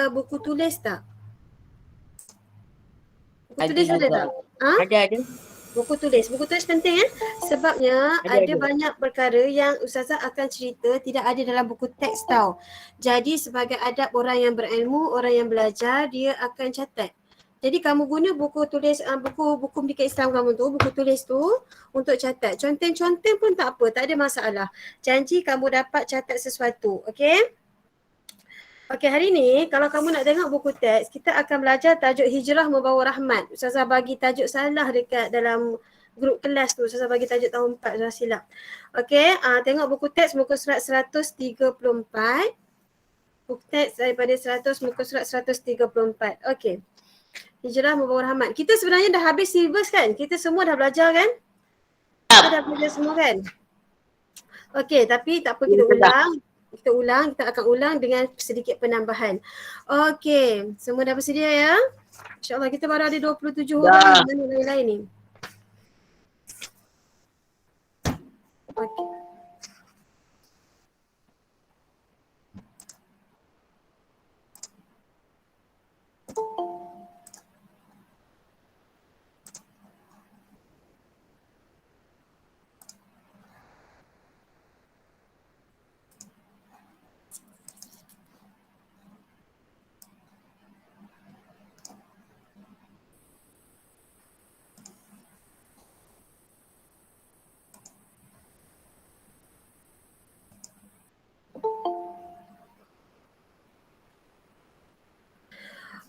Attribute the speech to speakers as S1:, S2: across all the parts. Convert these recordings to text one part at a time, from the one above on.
S1: buku tulis tak? Buku
S2: Ada
S1: tulis ada
S2: juga.
S1: tak? Ha?
S2: Ada.
S1: Buku tulis penting kan? Sebabnya ada banyak perkara yang Ustazah akan cerita tidak ada dalam buku teks tau. Jadi sebagai adab orang yang berilmu, orang yang belajar, dia akan catat. Jadi kamu guna buku tulis, buku pendidikan Islam kamu tu, buku tulis tu untuk catat. Conteng-conteng pun tak apa, tak ada masalah. Janji kamu dapat catat sesuatu, okey? Okey, hari ni kalau kamu nak tengok buku teks, kita akan belajar tajuk Hijrah Membawa Rahmat. Ustazah bagi tajuk salah dekat dalam grup kelas tu. Ustazah bagi tajuk tahun 4, Ustazah silap. Okey, tengok buku teks muka surat 134. Buku teks daripada 100 muka surat 134. Okey. Hijrah Membawa Rahmat. Kita sebenarnya dah habis silibus kan? Kita semua dah belajar kan? Kita dah belajar semua kan? Okey, tapi tak apa, kita ulang. Kita akan ulang dengan sedikit penambahan. Okey, semua dah bersedia ya? InsyaAllah kita baru ada 27 orang, mana lain-lain ni? Okey.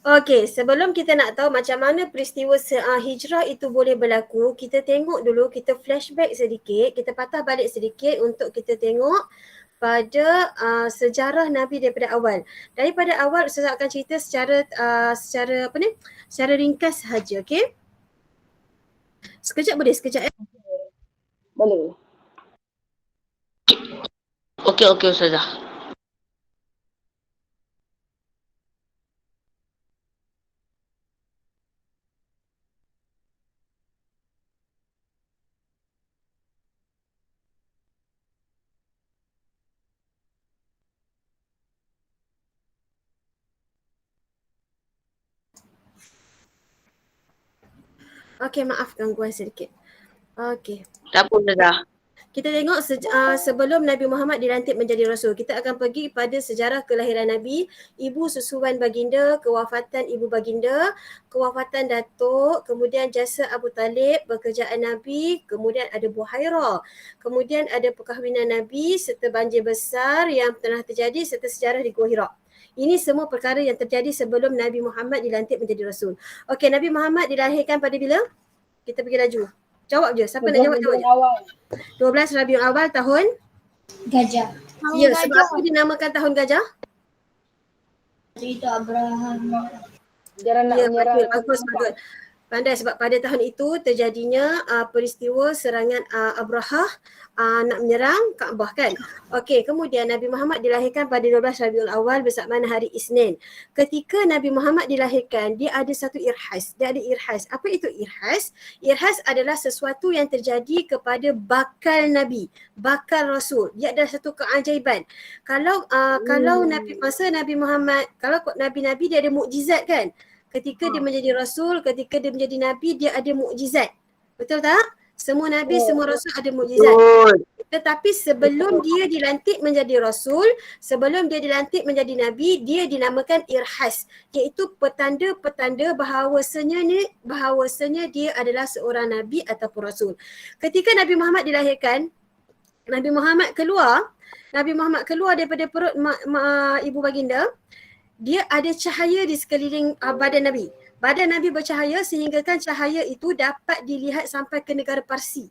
S1: Okey, sebelum kita nak tahu macam mana peristiwa hijrah itu boleh berlaku, kita tengok dulu, kita flashback sedikit, kita patah balik sedikit untuk kita tengok pada sejarah Nabi daripada awal. Daripada awal Ustazah akan cerita secara secara ringkas sahaja, okey? Sekejap boleh? Sekejap
S2: Boleh. Okey Ustazah.
S1: Okey, maaf gangguan sedikit. Okey.
S2: Tak apa Ustazah.
S1: Kita tengok sebelum Nabi Muhammad dilantik menjadi Rasul. Kita akan pergi pada sejarah kelahiran Nabi, ibu susuan baginda, kewafatan ibu baginda, kewafatan datuk, kemudian jasa Abu Talib, pekerjaan Nabi, kemudian ada Buhairah, kemudian ada perkahwinan Nabi serta banjir besar yang telah terjadi serta sejarah di Gua Hira. Ini semua perkara yang terjadi sebelum Nabi Muhammad dilantik menjadi Rasul. Okey, Nabi Muhammad dilahirkan pada bila? Kita pergi laju. Jawab je. Siapa nak jawab je. 12 Rabiul Awal tahun
S3: Gajah.
S1: Ya, sebab apa dinamakan tahun gajah?
S3: Cerita Abraham.
S1: Ya, betul. Bagus. Pandai, sebab pada tahun itu terjadinya peristiwa serangan Abrahah nak menyerang Kaabah kan. Okey, kemudian Nabi Muhammad dilahirkan pada 12 Rabiul Awal bersamaan hari Isnin. Ketika Nabi Muhammad dilahirkan, dia ada satu irhas. Dia ada irhas. Apa itu irhas? Irhas adalah sesuatu yang terjadi kepada bakal Nabi, bakal Rasul. Dia adalah satu keajaiban. Kalau masa Nabi Muhammad, kalau Nabi-Nabi dia ada mukjizat kan? Ketika dia menjadi Rasul, ketika dia menjadi Nabi, dia ada mukjizat. Betul tak? Semua Nabi, semua Rasul ada mukjizat. Tetapi sebelum dia dilantik menjadi Rasul, sebelum dia dilantik menjadi Nabi, dia dinamakan irhas. Iaitu petanda-petanda bahawasanya dia adalah seorang Nabi ataupun Rasul. Ketika Nabi Muhammad dilahirkan, Nabi Muhammad keluar daripada perut ibu baginda, dia ada cahaya di sekeliling badan Nabi. Badan Nabi bercahaya sehingga kan cahaya itu dapat dilihat sampai ke negara Parsi.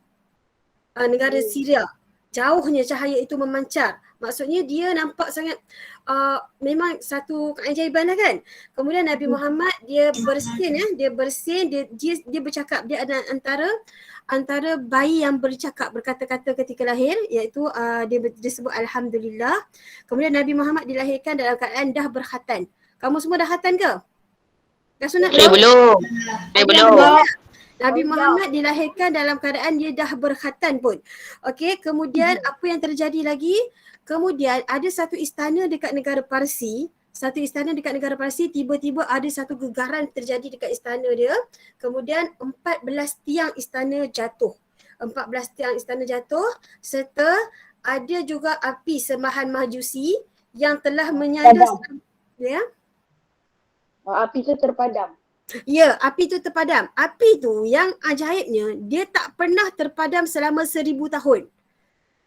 S1: Negara Syria. Jauhnya cahaya itu memancar. Maksudnya dia nampak sangat memang satu keajaiban lah kan. Kemudian Nabi Muhammad dia bersin, dia bercakap. Dia ada antara bayi yang berkata-kata ketika lahir, iaitu dia disebut Alhamdulillah. Kemudian Nabi Muhammad dilahirkan dalam keadaan dah berkhatan. Kamu semua dah khatan ke? Dah sunat belum? Belum. Nabi Muhammad dilahirkan dalam keadaan dia dah berkhatan pun. Okey, kemudian apa yang terjadi lagi? Kemudian ada satu istana dekat negara Parsi. satu istana dekat negara Parsi, tiba-tiba ada satu gegaran terjadi dekat istana dia. Kemudian 14 tiang istana jatuh. 14 tiang istana jatuh serta ada juga api sembahan Majusi yang telah menyala ya.
S2: Api tu terpadam.
S1: Ya, api tu terpadam. Api tu yang ajaibnya dia tak pernah terpadam selama 1000 tahun.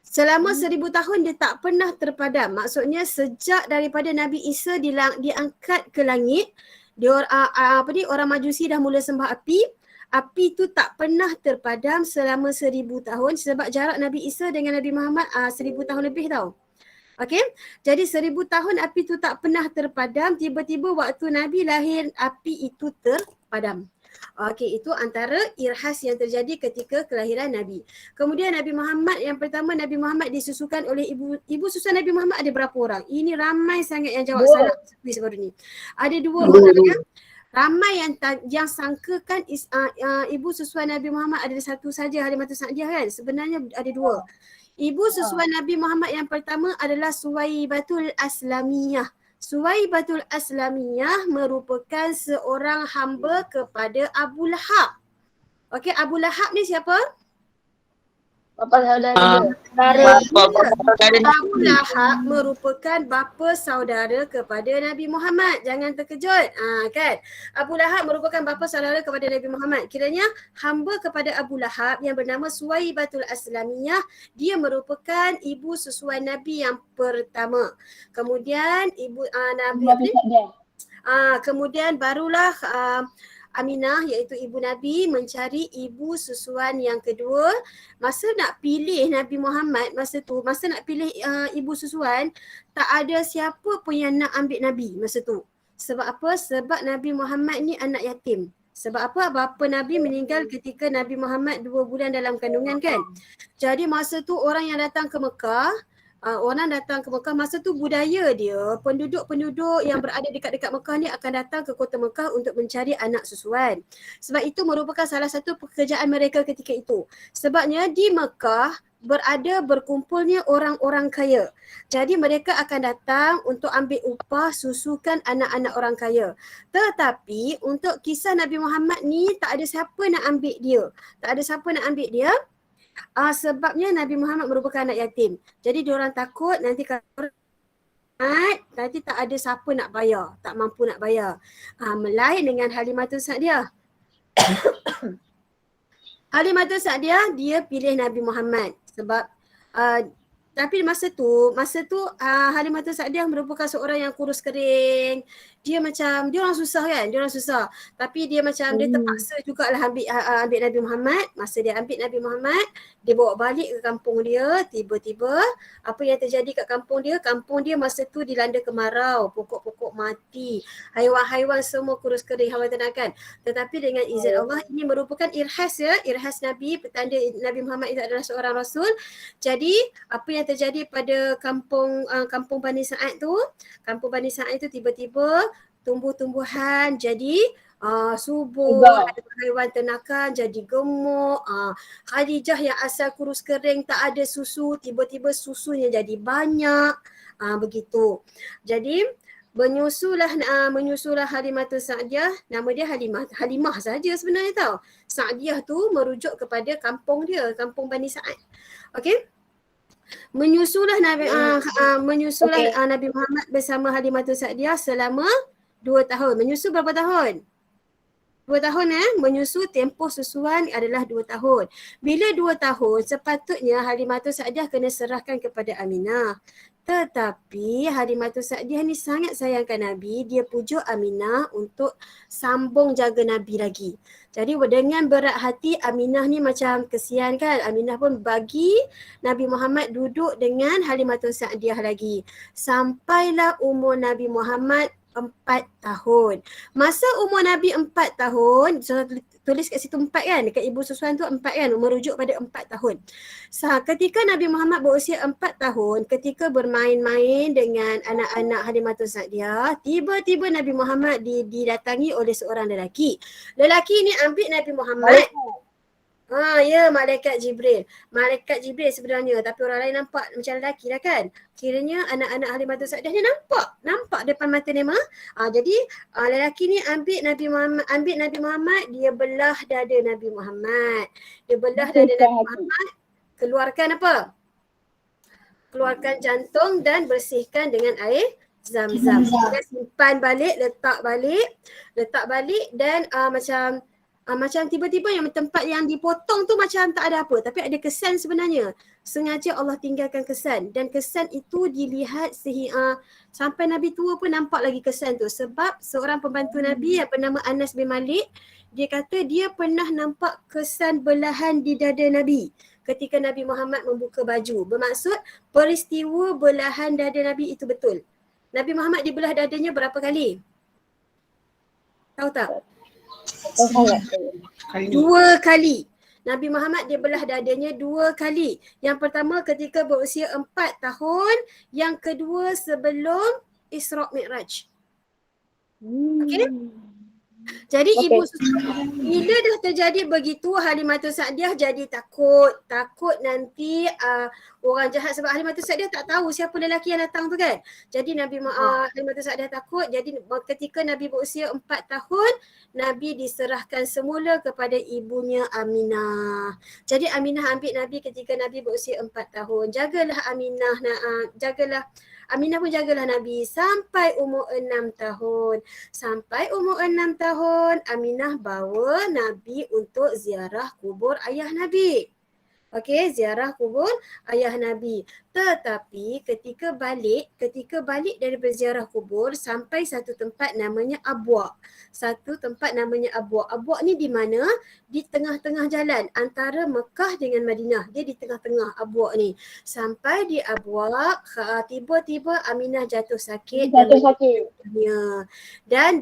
S1: Selama 1000 tahun dia tak pernah terpadam. Maksudnya sejak daripada Nabi Isa diangkat ke langit, orang Majusi dah mula sembah api. Api tu tak pernah terpadam selama 1000 tahun sebab jarak Nabi Isa dengan Nabi Muhammad 1000 tahun lebih tau. Okey, jadi 1000 tahun api tu tak pernah terpadam, tiba-tiba waktu Nabi lahir api itu terpadam. Okey, itu antara irhas yang terjadi ketika kelahiran Nabi. Kemudian Nabi Muhammad yang pertama, Nabi Muhammad disusukan oleh ibu susuan Nabi Muhammad ada berapa orang? Ini ramai sangat yang jawab salah kuis baru ni. Ada 2 orang ya. Ramai yang sangkakan ibu susuan Nabi Muhammad ada satu saja, Halimatus Sa'diyah kan? Sebenarnya ada 2. Ibu susuan Nabi Muhammad yang pertama adalah Suwaibatul Aslamiyah. Suwaibatul Aslamiyah merupakan seorang hamba kepada Abu Lahab. Okey, Abu Lahab ni siapa?
S2: Bapa saudara dia.
S1: Abu Lahab merupakan bapa saudara kepada Nabi Muhammad. Jangan terkejut. Kan? Abu Lahab merupakan bapa saudara kepada Nabi Muhammad. Kiranya hamba kepada Abu Lahab yang bernama Suwaibatul Aslamiyah, dia merupakan ibu susuan Nabi yang pertama. Kemudian kemudian barulah Aminah iaitu ibu Nabi mencari ibu susuan yang kedua. Masa nak pilih Nabi Muhammad masa nak pilih ibu susuan, tak ada siapa pun yang nak ambil Nabi masa tu. Sebab apa? Sebab Nabi Muhammad ni anak yatim. Sebab apa? Bapa Nabi meninggal ketika Nabi Muhammad 2 bulan dalam kandungan kan. Jadi masa tu orang yang datang ke Mekah, masa tu budaya dia, penduduk-penduduk yang berada dekat-dekat Mekah ni akan datang ke kota Mekah untuk mencari anak susuan. Sebab itu merupakan salah satu pekerjaan mereka ketika itu. Sebabnya di Mekah berkumpulnya orang-orang kaya. Jadi mereka akan datang untuk ambil upah susukan anak-anak orang kaya. Tetapi untuk kisah Nabi Muhammad ni tak ada siapa nak ambil dia. Sebabnya Nabi Muhammad merupakan anak yatim. Jadi diorang takut nanti tak ada siapa nak bayar, tak mampu nak bayar. Melain dengan Halimatus Sa'diyah. Halimatus Sa'diyah dia pilih Nabi Muhammad sebab tapi masa tu Halimatus Sa'diyah merupakan seorang yang kurus kering. Dia orang susah kan, tapi dia dia terpaksa jugalah ambil Nabi Muhammad. Masa dia ambil Nabi Muhammad, dia bawa balik ke kampung dia. Tiba-tiba apa yang terjadi kat kampung dia masa tu dilanda kemarau, pokok-pokok mati, haiwan-haiwan semua kurus kering, haiwan ternakan. Tetapi dengan izin Allah, ini merupakan irhas Nabi, petanda Nabi Muhammad itu adalah seorang rasul. Jadi apa yang terjadi pada kampung Bani Sa'ad tu, tiba-tiba tumbuh-tumbuhan jadi subur, haiwan ternakan jadi gemuk. Khadijah yang asal kurus kering tak ada susu, tiba-tiba susunya jadi banyak. Begitu. Jadi menyusulah Halimatus Sa'diyah. Nama dia Halimah saja sebenarnya tau. Sa'diyah tu merujuk kepada kampung dia, kampung Bani Sa'ad. Okey. Menyusulah Nabi Muhammad bersama Halimatus Sa'diyah selama 2 tahun. Menyusu berapa tahun? 2 tahun menyusu tempoh susuan adalah 2 tahun. Bila 2 tahun sepatutnya Halimatus Sa'diyah kena serahkan kepada Aminah. Tetapi Halimatus Sa'diyah ni sangat sayangkan Nabi, dia pujuk Aminah untuk sambung jaga Nabi lagi. Jadi dengan berat hati Aminah ni macam kesian kan, Aminah pun bagi Nabi Muhammad duduk dengan Halimatus Sa'diyah lagi. Sampailah umur Nabi Muhammad 4 tahun. Masa umur Nabi 4 tahun, tulis kat situ 4 kan, dekat ibu susuan tu 4 kan, merujuk pada 4 tahun. Ketika Nabi Muhammad berusia 4 tahun, ketika bermain-main dengan anak-anak Halimatus Sa'diyah, tiba-tiba Nabi Muhammad didatangi oleh seorang lelaki. Lelaki ni ambil Nabi Muhammad. Ya, malaikat Jibril. Malaikat Jibril sebenarnya, tapi orang lain nampak macam lelaki lah kan. Kiranya anak-anak Halimatus Sa'dah ni nampak depan mata Nema. Jadi lelaki ni ambil Nabi Muhammad, dia belah dada Nabi Muhammad. Dia belah dada Nabi Muhammad, keluarkan apa? Keluarkan jantung dan bersihkan dengan air Zam-Zam. Dia simpan balik, letak balik dan macam tiba-tiba yang tempat yang dipotong tu macam tak ada apa, tapi ada kesan sebenarnya. Sengaja Allah tinggalkan kesan, dan kesan itu dilihat sampai Nabi tua pun nampak lagi kesan tu. Sebab seorang pembantu Nabi yang bernama Anas bin Malik, dia kata dia pernah nampak kesan belahan di dada Nabi ketika Nabi Muhammad membuka baju. Bermaksud peristiwa belahan dada Nabi itu betul. Nabi Muhammad dibelah dadanya berapa kali? Tahu tak? 2 kali. Nabi Muhammad dia belah dadanya 2 kali. Yang pertama ketika berusia 4 tahun. Yang kedua sebelum Isra' Mi'raj. Okey? Jadi ibu bila dah terjadi begitu, Halimatus Sa'diah jadi takut nanti orang jahat, sebab Halimatus Sa'diah tak tahu siapa lelaki yang datang tu kan. Jadi Halimatus Sa'diah takut. Jadi ketika Nabi berusia 4 tahun, Nabi diserahkan semula kepada ibunya Aminah. Jadi Aminah ambil Nabi ketika Nabi berusia 4 tahun. Aminah pun jagalah Nabi sampai umur 6 tahun. Sampai umur 6 tahun, Aminah bawa Nabi untuk ziarah kubur ayah Nabi. Okey, ziarah kubur ayah Nabi. Tetapi ketika balik dari berziarah kubur, sampai satu tempat namanya Abwa'. Abwa' ni di mana? Di tengah-tengah jalan antara Mekah dengan Madinah. Dia di tengah-tengah Abwa' ni. Sampai di Abwa', tiba-tiba Aminah jatuh sakit. Dan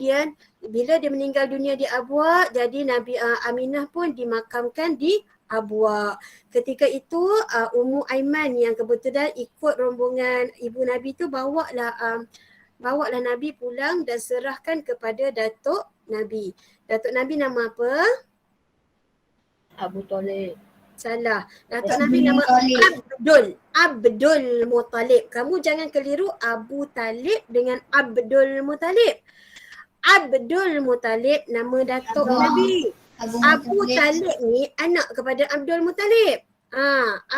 S1: bila dia meninggal dunia di Abwa', jadi Nabi Aminah pun dimakamkan di Abwa'. Ketika itu Ummu Aiman yang kebetulan ikut rombongan ibu Nabi tu bawalah Nabi pulang dan serahkan kepada datuk Nabi. Datuk Nabi nama apa?
S2: Abu Talib.
S1: Salah. Datuk Nabi nama Abdul Muttalib. Kamu jangan keliru Abu Talib dengan Abdul Muttalib. Abdul Muttalib nama datuk Nabi. Abu Talib ni anak kepada Abdul Muttalib.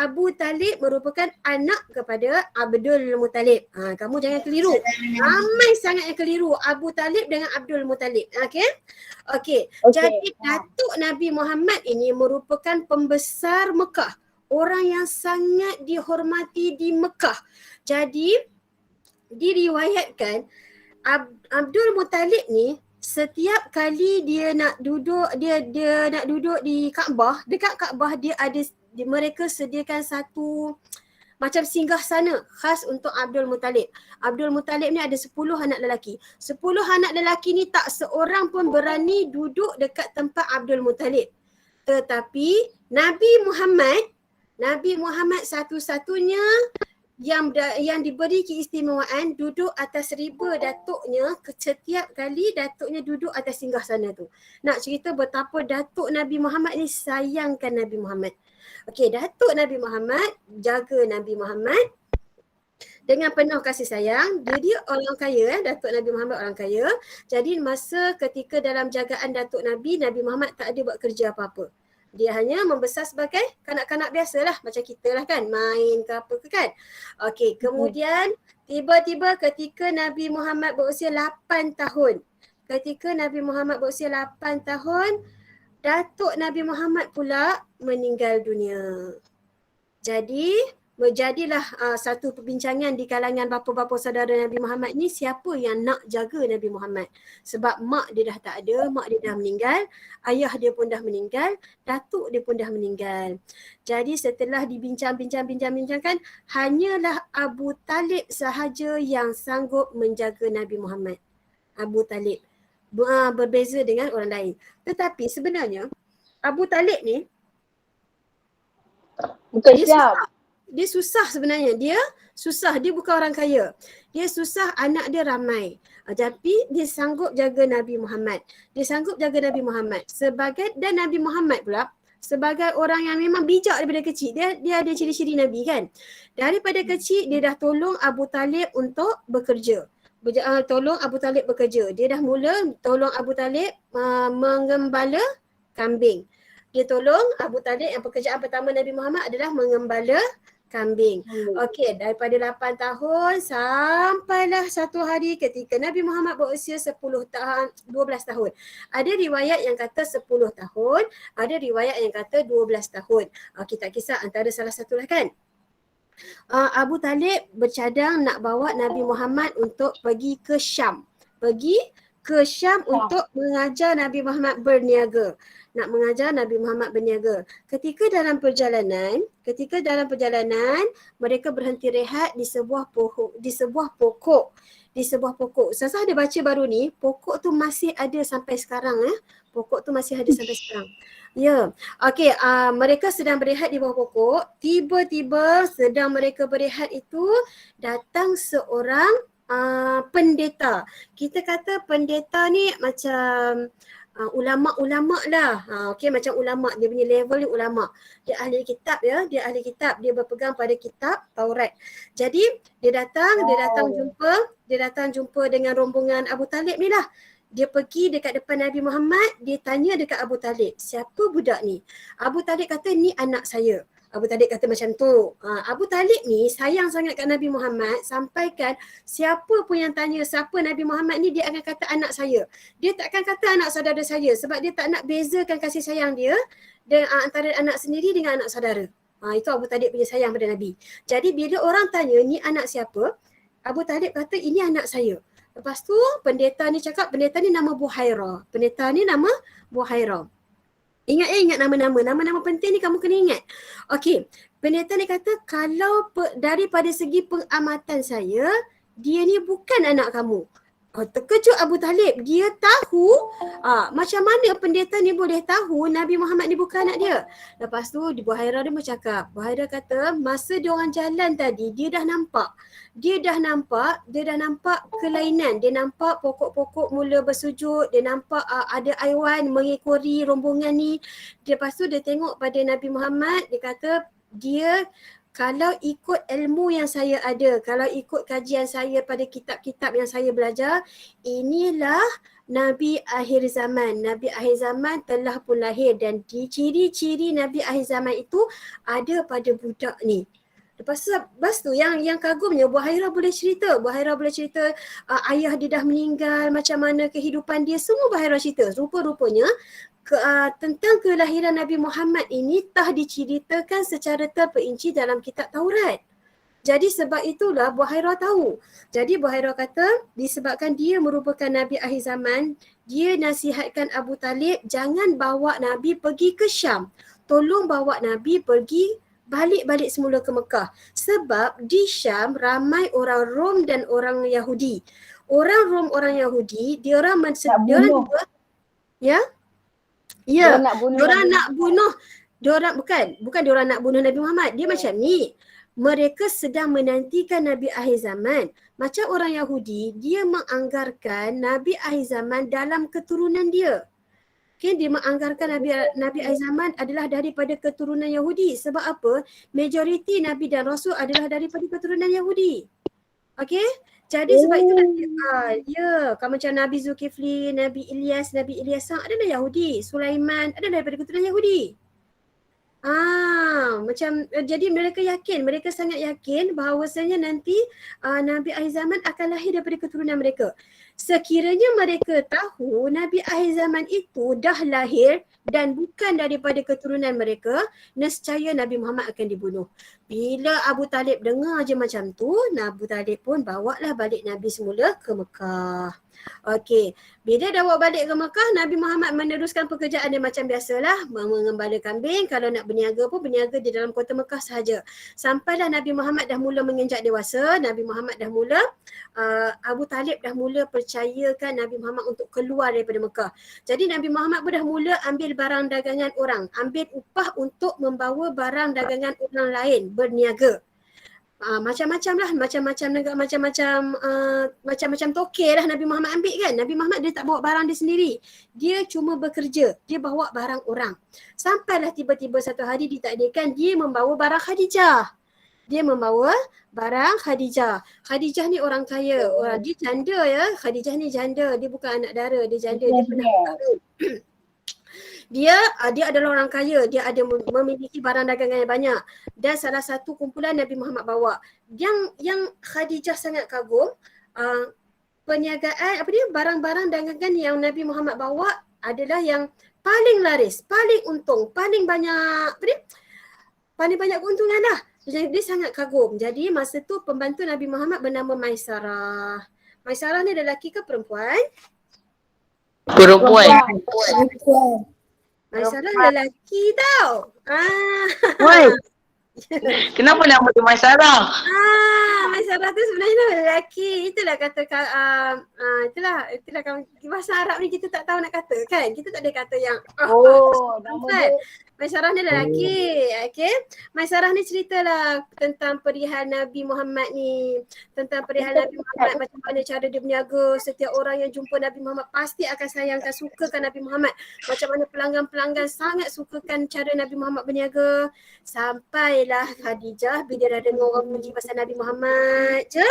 S1: Abu Talib merupakan anak kepada Abdul Muttalib. Kamu jangan keliru. Ramai sangat yang keliru Abu Talib dengan Abdul Muttalib. Okey. Jadi datuk Nabi Muhammad ini merupakan pembesar Mekah. Orang yang sangat dihormati di Mekah. Jadi diriwayatkan Abdul Muttalib ni setiap kali dia nak duduk di Kaabah, dekat Kaabah mereka sediakan satu macam singgah sana khas untuk Abdul Muttalib. Abdul Muttalib ni ada 10 anak lelaki. 10 anak lelaki ni tak seorang pun berani duduk dekat tempat Abdul Muttalib. Tetapi Nabi Muhammad satu-satunya yang diberi keistimewaan duduk atas riba datuknya. Setiap kali datuknya duduk atas singgah sana tu. Nak cerita betapa datuk Nabi Muhammad ni sayangkan Nabi Muhammad. Okey, datuk Nabi Muhammad jaga Nabi Muhammad dengan penuh kasih sayang. Dia orang kaya, datuk Nabi Muhammad orang kaya. Jadi masa ketika dalam jagaan datuk Nabi Muhammad tak ada buat kerja apa-apa. Dia hanya membesar sebagai kanak-kanak biasalah, macam kita lah kan, main ke apa ke kan. Okey, kemudian tiba-tiba ketika Nabi Muhammad berusia 8 tahun. Datuk Nabi Muhammad pula meninggal dunia. Jadi berjadilah satu perbincangan di kalangan bapa-bapa saudara Nabi Muhammad ni, siapa yang nak jaga Nabi Muhammad. Sebab mak dia dah tak ada, mak dia dah meninggal, ayah dia pun dah meninggal, datuk dia pun dah meninggal. Jadi setelah dibincangkan, hanyalah Abu Talib sahaja yang sanggup menjaga Nabi Muhammad. Abu Talib. Berbeza dengan orang lain. Tetapi sebenarnya Abu Talib ni
S2: bukan Islam.
S1: Dia susah sebenarnya. Dia bukan orang kaya. Dia susah, anak dia ramai. Tapi dia sanggup jaga Nabi Muhammad. Dan Nabi Muhammad pula sebagai orang yang memang bijak daripada kecil. Dia ada ciri-ciri Nabi kan. Daripada kecil dia dah tolong Abu Talib untuk bekerja. Tolong Abu Talib bekerja. Dia dah mula tolong Abu Talib mengembala kambing. Dia tolong Abu Talib, yang pekerjaan pertama Nabi Muhammad adalah mengembala kambing. Okey, daripada 8 tahun sampailah satu hari ketika Nabi Muhammad berusia 10 tahun, 12 tahun. Ada riwayat yang kata 10 tahun, ada riwayat yang kata 12 tahun. Kita kisah antara salah satu lah kan. Abu Talib bercadang nak bawa Nabi Muhammad untuk pergi ke Syam. Pergi ke Syam untuk mengajar Nabi Muhammad berniaga. Nak mengajar Nabi Muhammad berniaga. Ketika dalam perjalanan, mereka berhenti rehat di sebuah pokok. Ustazah ada baca baru ni, pokok tu masih ada sampai sekarang Pokok tu masih ada sampai sekarang. Ya. Okey, mereka sedang berehat di bawah pokok. Tiba-tiba sedang mereka berehat itu datang seorang pendeta. Kita kata pendeta ni macam ulama-ulama lah. Okey, macam ulama, dia punya level ni ulama. Dia ahli kitab ya, dia berpegang pada kitab Taurat. Jadi dia datang jumpa dengan rombongan Abu Talib ni lah. Dia pergi dekat depan Nabi Muhammad, dia tanya dekat Abu Talib, siapa budak ni? Abu Talib kata, ni anak saya. Abu Talib kata macam tu. Abu Talib ni sayang sangat kat Nabi Muhammad, sampaikan siapa pun yang tanya siapa Nabi Muhammad ni, dia akan kata anak saya. Dia takkan kata anak saudara saya sebab dia tak nak bezakan kasih sayang dia antara anak sendiri dengan anak saudara. Itu Abu Talib punya sayang pada Nabi. Jadi bila orang tanya ni anak siapa, Abu Talib kata ini anak saya. Lepas tu pendeta ni cakap, pendeta ni nama Buhaira. Ingat nama-nama. Nama-nama penting ni kamu kena ingat. Okey, pendeta ni kata kalau daripada segi pengamatan saya, dia ni bukan anak kamu. Terkejut Abu Talib. Dia tahu macam mana pendeta ni boleh tahu Nabi Muhammad ni bukan anak dia. Lepas tu Buhaira dia bercakap. Buhaira kata masa dia orang jalan tadi dia dah nampak kelainan. Dia nampak pokok-pokok mula bersujud. Dia nampak ada haiwan mengikori rombongan ni. Lepas tu dia tengok pada Nabi Muhammad. Dia kata dia kalau ikut ilmu yang saya ada, kalau ikut kajian saya pada kitab-kitab yang saya belajar, inilah Nabi akhir zaman. Nabi akhir zaman telah pun lahir dan ciri-ciri Nabi akhir zaman itu ada pada budak ni. Lepas tu yang kagumnya Buhaira boleh cerita ayah dia dah meninggal, macam mana kehidupan dia, semua Buhaira cerita. Rupa-rupanya tentang kelahiran Nabi Muhammad ini telah diceritakan secara terperinci dalam kitab Taurat. Jadi sebab itulah Buhaira tahu. Jadi Buhaira kata disebabkan dia merupakan Nabi akhir zaman, dia nasihatkan Abu Talib jangan bawa Nabi pergi ke Syam. Tolong bawa Nabi pergi balik semula ke Mekah. Sebab di Syam ramai orang Rom dan orang Yahudi. Orang Rom, orang Yahudi, diorang juga ya, diorang nak bunuh. Bukan diorang nak bunuh Nabi Muhammad. Dia macam ni. Mereka sedang menantikan Nabi akhir zaman. Macam orang Yahudi, dia menganggarkan Nabi akhir zaman dalam keturunan dia. Okay, dia menganggarkan Nabi akhir zaman adalah daripada keturunan Yahudi. Sebab apa? Majoriti Nabi dan Rasul adalah daripada keturunan Yahudi. Okay? Jadi sebab itu kalau macam Nabi Zulkifli, Nabi Ilyas adalah Yahudi. Sulaiman adalah daripada keturunan Yahudi. Jadi mereka sangat yakin bahawasanya nanti Nabi akhir zaman akan lahir daripada keturunan mereka. Sekiranya mereka tahu Nabi akhir zaman itu dah lahir dan bukan daripada keturunan mereka, nescaya Nabi Muhammad akan dibunuh. Bila Abu Talib dengar je macam tu, Abu Talib pun bawalah balik Nabi semula ke Mekah. Okey, bila dah bawa balik ke Mekah, Nabi Muhammad meneruskan pekerjaan dia macam biasalah, mengembala kambing. Kalau nak berniaga pun berniaga di dalam kota Mekah sahaja. Sampailah Nabi Muhammad dah mula menginjak dewasa, Abu Talib dah mula percayakan Nabi Muhammad untuk keluar daripada Mekah. Jadi Nabi Muhammad pun dah mula ambil barang dagangan orang, ambil upah untuk membawa barang dagangan orang lain berniaga. macam-macam lah, macam-macam negara, macam-macam token lah Nabi Muhammad ambil kan. Nabi Muhammad dia tak bawa barang dia sendiri. Dia cuma bekerja, dia bawa barang orang. Sampailah tiba-tiba satu hari ditakdirkan dia membawa barang Khadijah. Dia membawa barang Khadijah. Khadijah ni orang kaya, dia janda ya. Khadijah ni janda, dia bukan anak dara, dia janda, dia pernah kahwin. Dia adalah orang kaya, dia ada memiliki barang dagangan yang banyak dan salah satu kumpulan Nabi Muhammad bawa. Yang Khadijah sangat kagum perniagaan barang-barang dagangan yang Nabi Muhammad bawa adalah yang paling laris, paling untung, paling banyak paling banyak keuntungan lah. Jadi dia sangat kagum. Jadi masa tu pembantu Nabi Muhammad bernama Maisarah. Maisarah ni lelaki ke perempuan?
S4: Perempuan.
S1: Maisarah lelaki tau.
S4: Woi. Kenapa nama dia Maisarah?
S1: Maisarah tu sebenarnya nama lelaki. Itulah kata itulah bahasa Arab ni kita tak tahu nak kata kan. Kita tak ada kata yang
S2: nama
S1: kan.
S2: dia.
S1: Maisarah ni lelaki. Okey. Maisarah ni ceritalah tentang perihal Nabi Muhammad ni. Tentang perihal Nabi Muhammad, macam mana cara dia berniaga. Setiap orang yang jumpa Nabi Muhammad pasti akan sayangkan, sukakan Nabi Muhammad. Macam mana pelanggan-pelanggan sangat sukakan cara Nabi Muhammad berniaga. Sampailah Khadijah bila dah dengar orang puji pasal Nabi Muhammad je,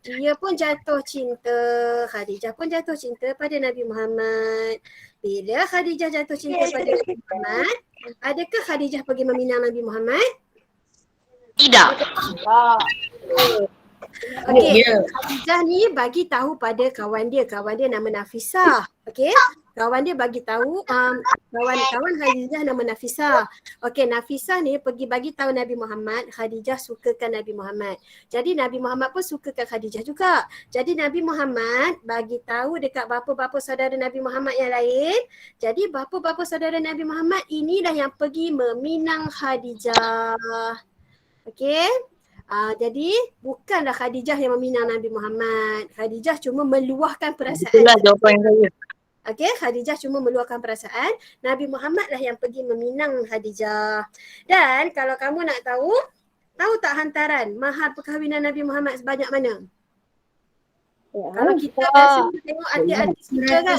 S1: dia pun jatuh cinta. Khadijah pun jatuh cinta pada Nabi Muhammad. Bila Khadijah jatuh cinta pada Nabi Muhammad, adakah Khadijah pergi meminang Nabi Muhammad?
S4: Tidak.
S1: Okey, Khadijah ni bagi tahu pada kawan dia nama Nafisah. Okey, kawan dia bagi tahu kawan Khadijah nama Nafisah. Okey, Nafisah ni pergi bagi tahu Nabi Muhammad, Khadijah sukakan Nabi Muhammad. Jadi Nabi Muhammad pun sukakan Khadijah juga. Jadi Nabi Muhammad bagi tahu dekat bapa-bapa saudara Nabi Muhammad yang lain. Jadi bapa-bapa saudara Nabi Muhammad inilah yang pergi meminang Khadijah. Okey. Jadi bukanlah Khadijah yang meminang Nabi Muhammad. Khadijah cuma meluahkan perasaan.
S4: Itulah jawapan saya.
S1: Okey, Khadijah cuma meluahkan perasaan. Nabi Muhammad lah yang pergi meminang Khadijah. Dan kalau kamu nak tahu tak hantaran mahar perkahwinan Nabi Muhammad sebanyak mana? Kalau kita biasa tengok artis-artis kita kan,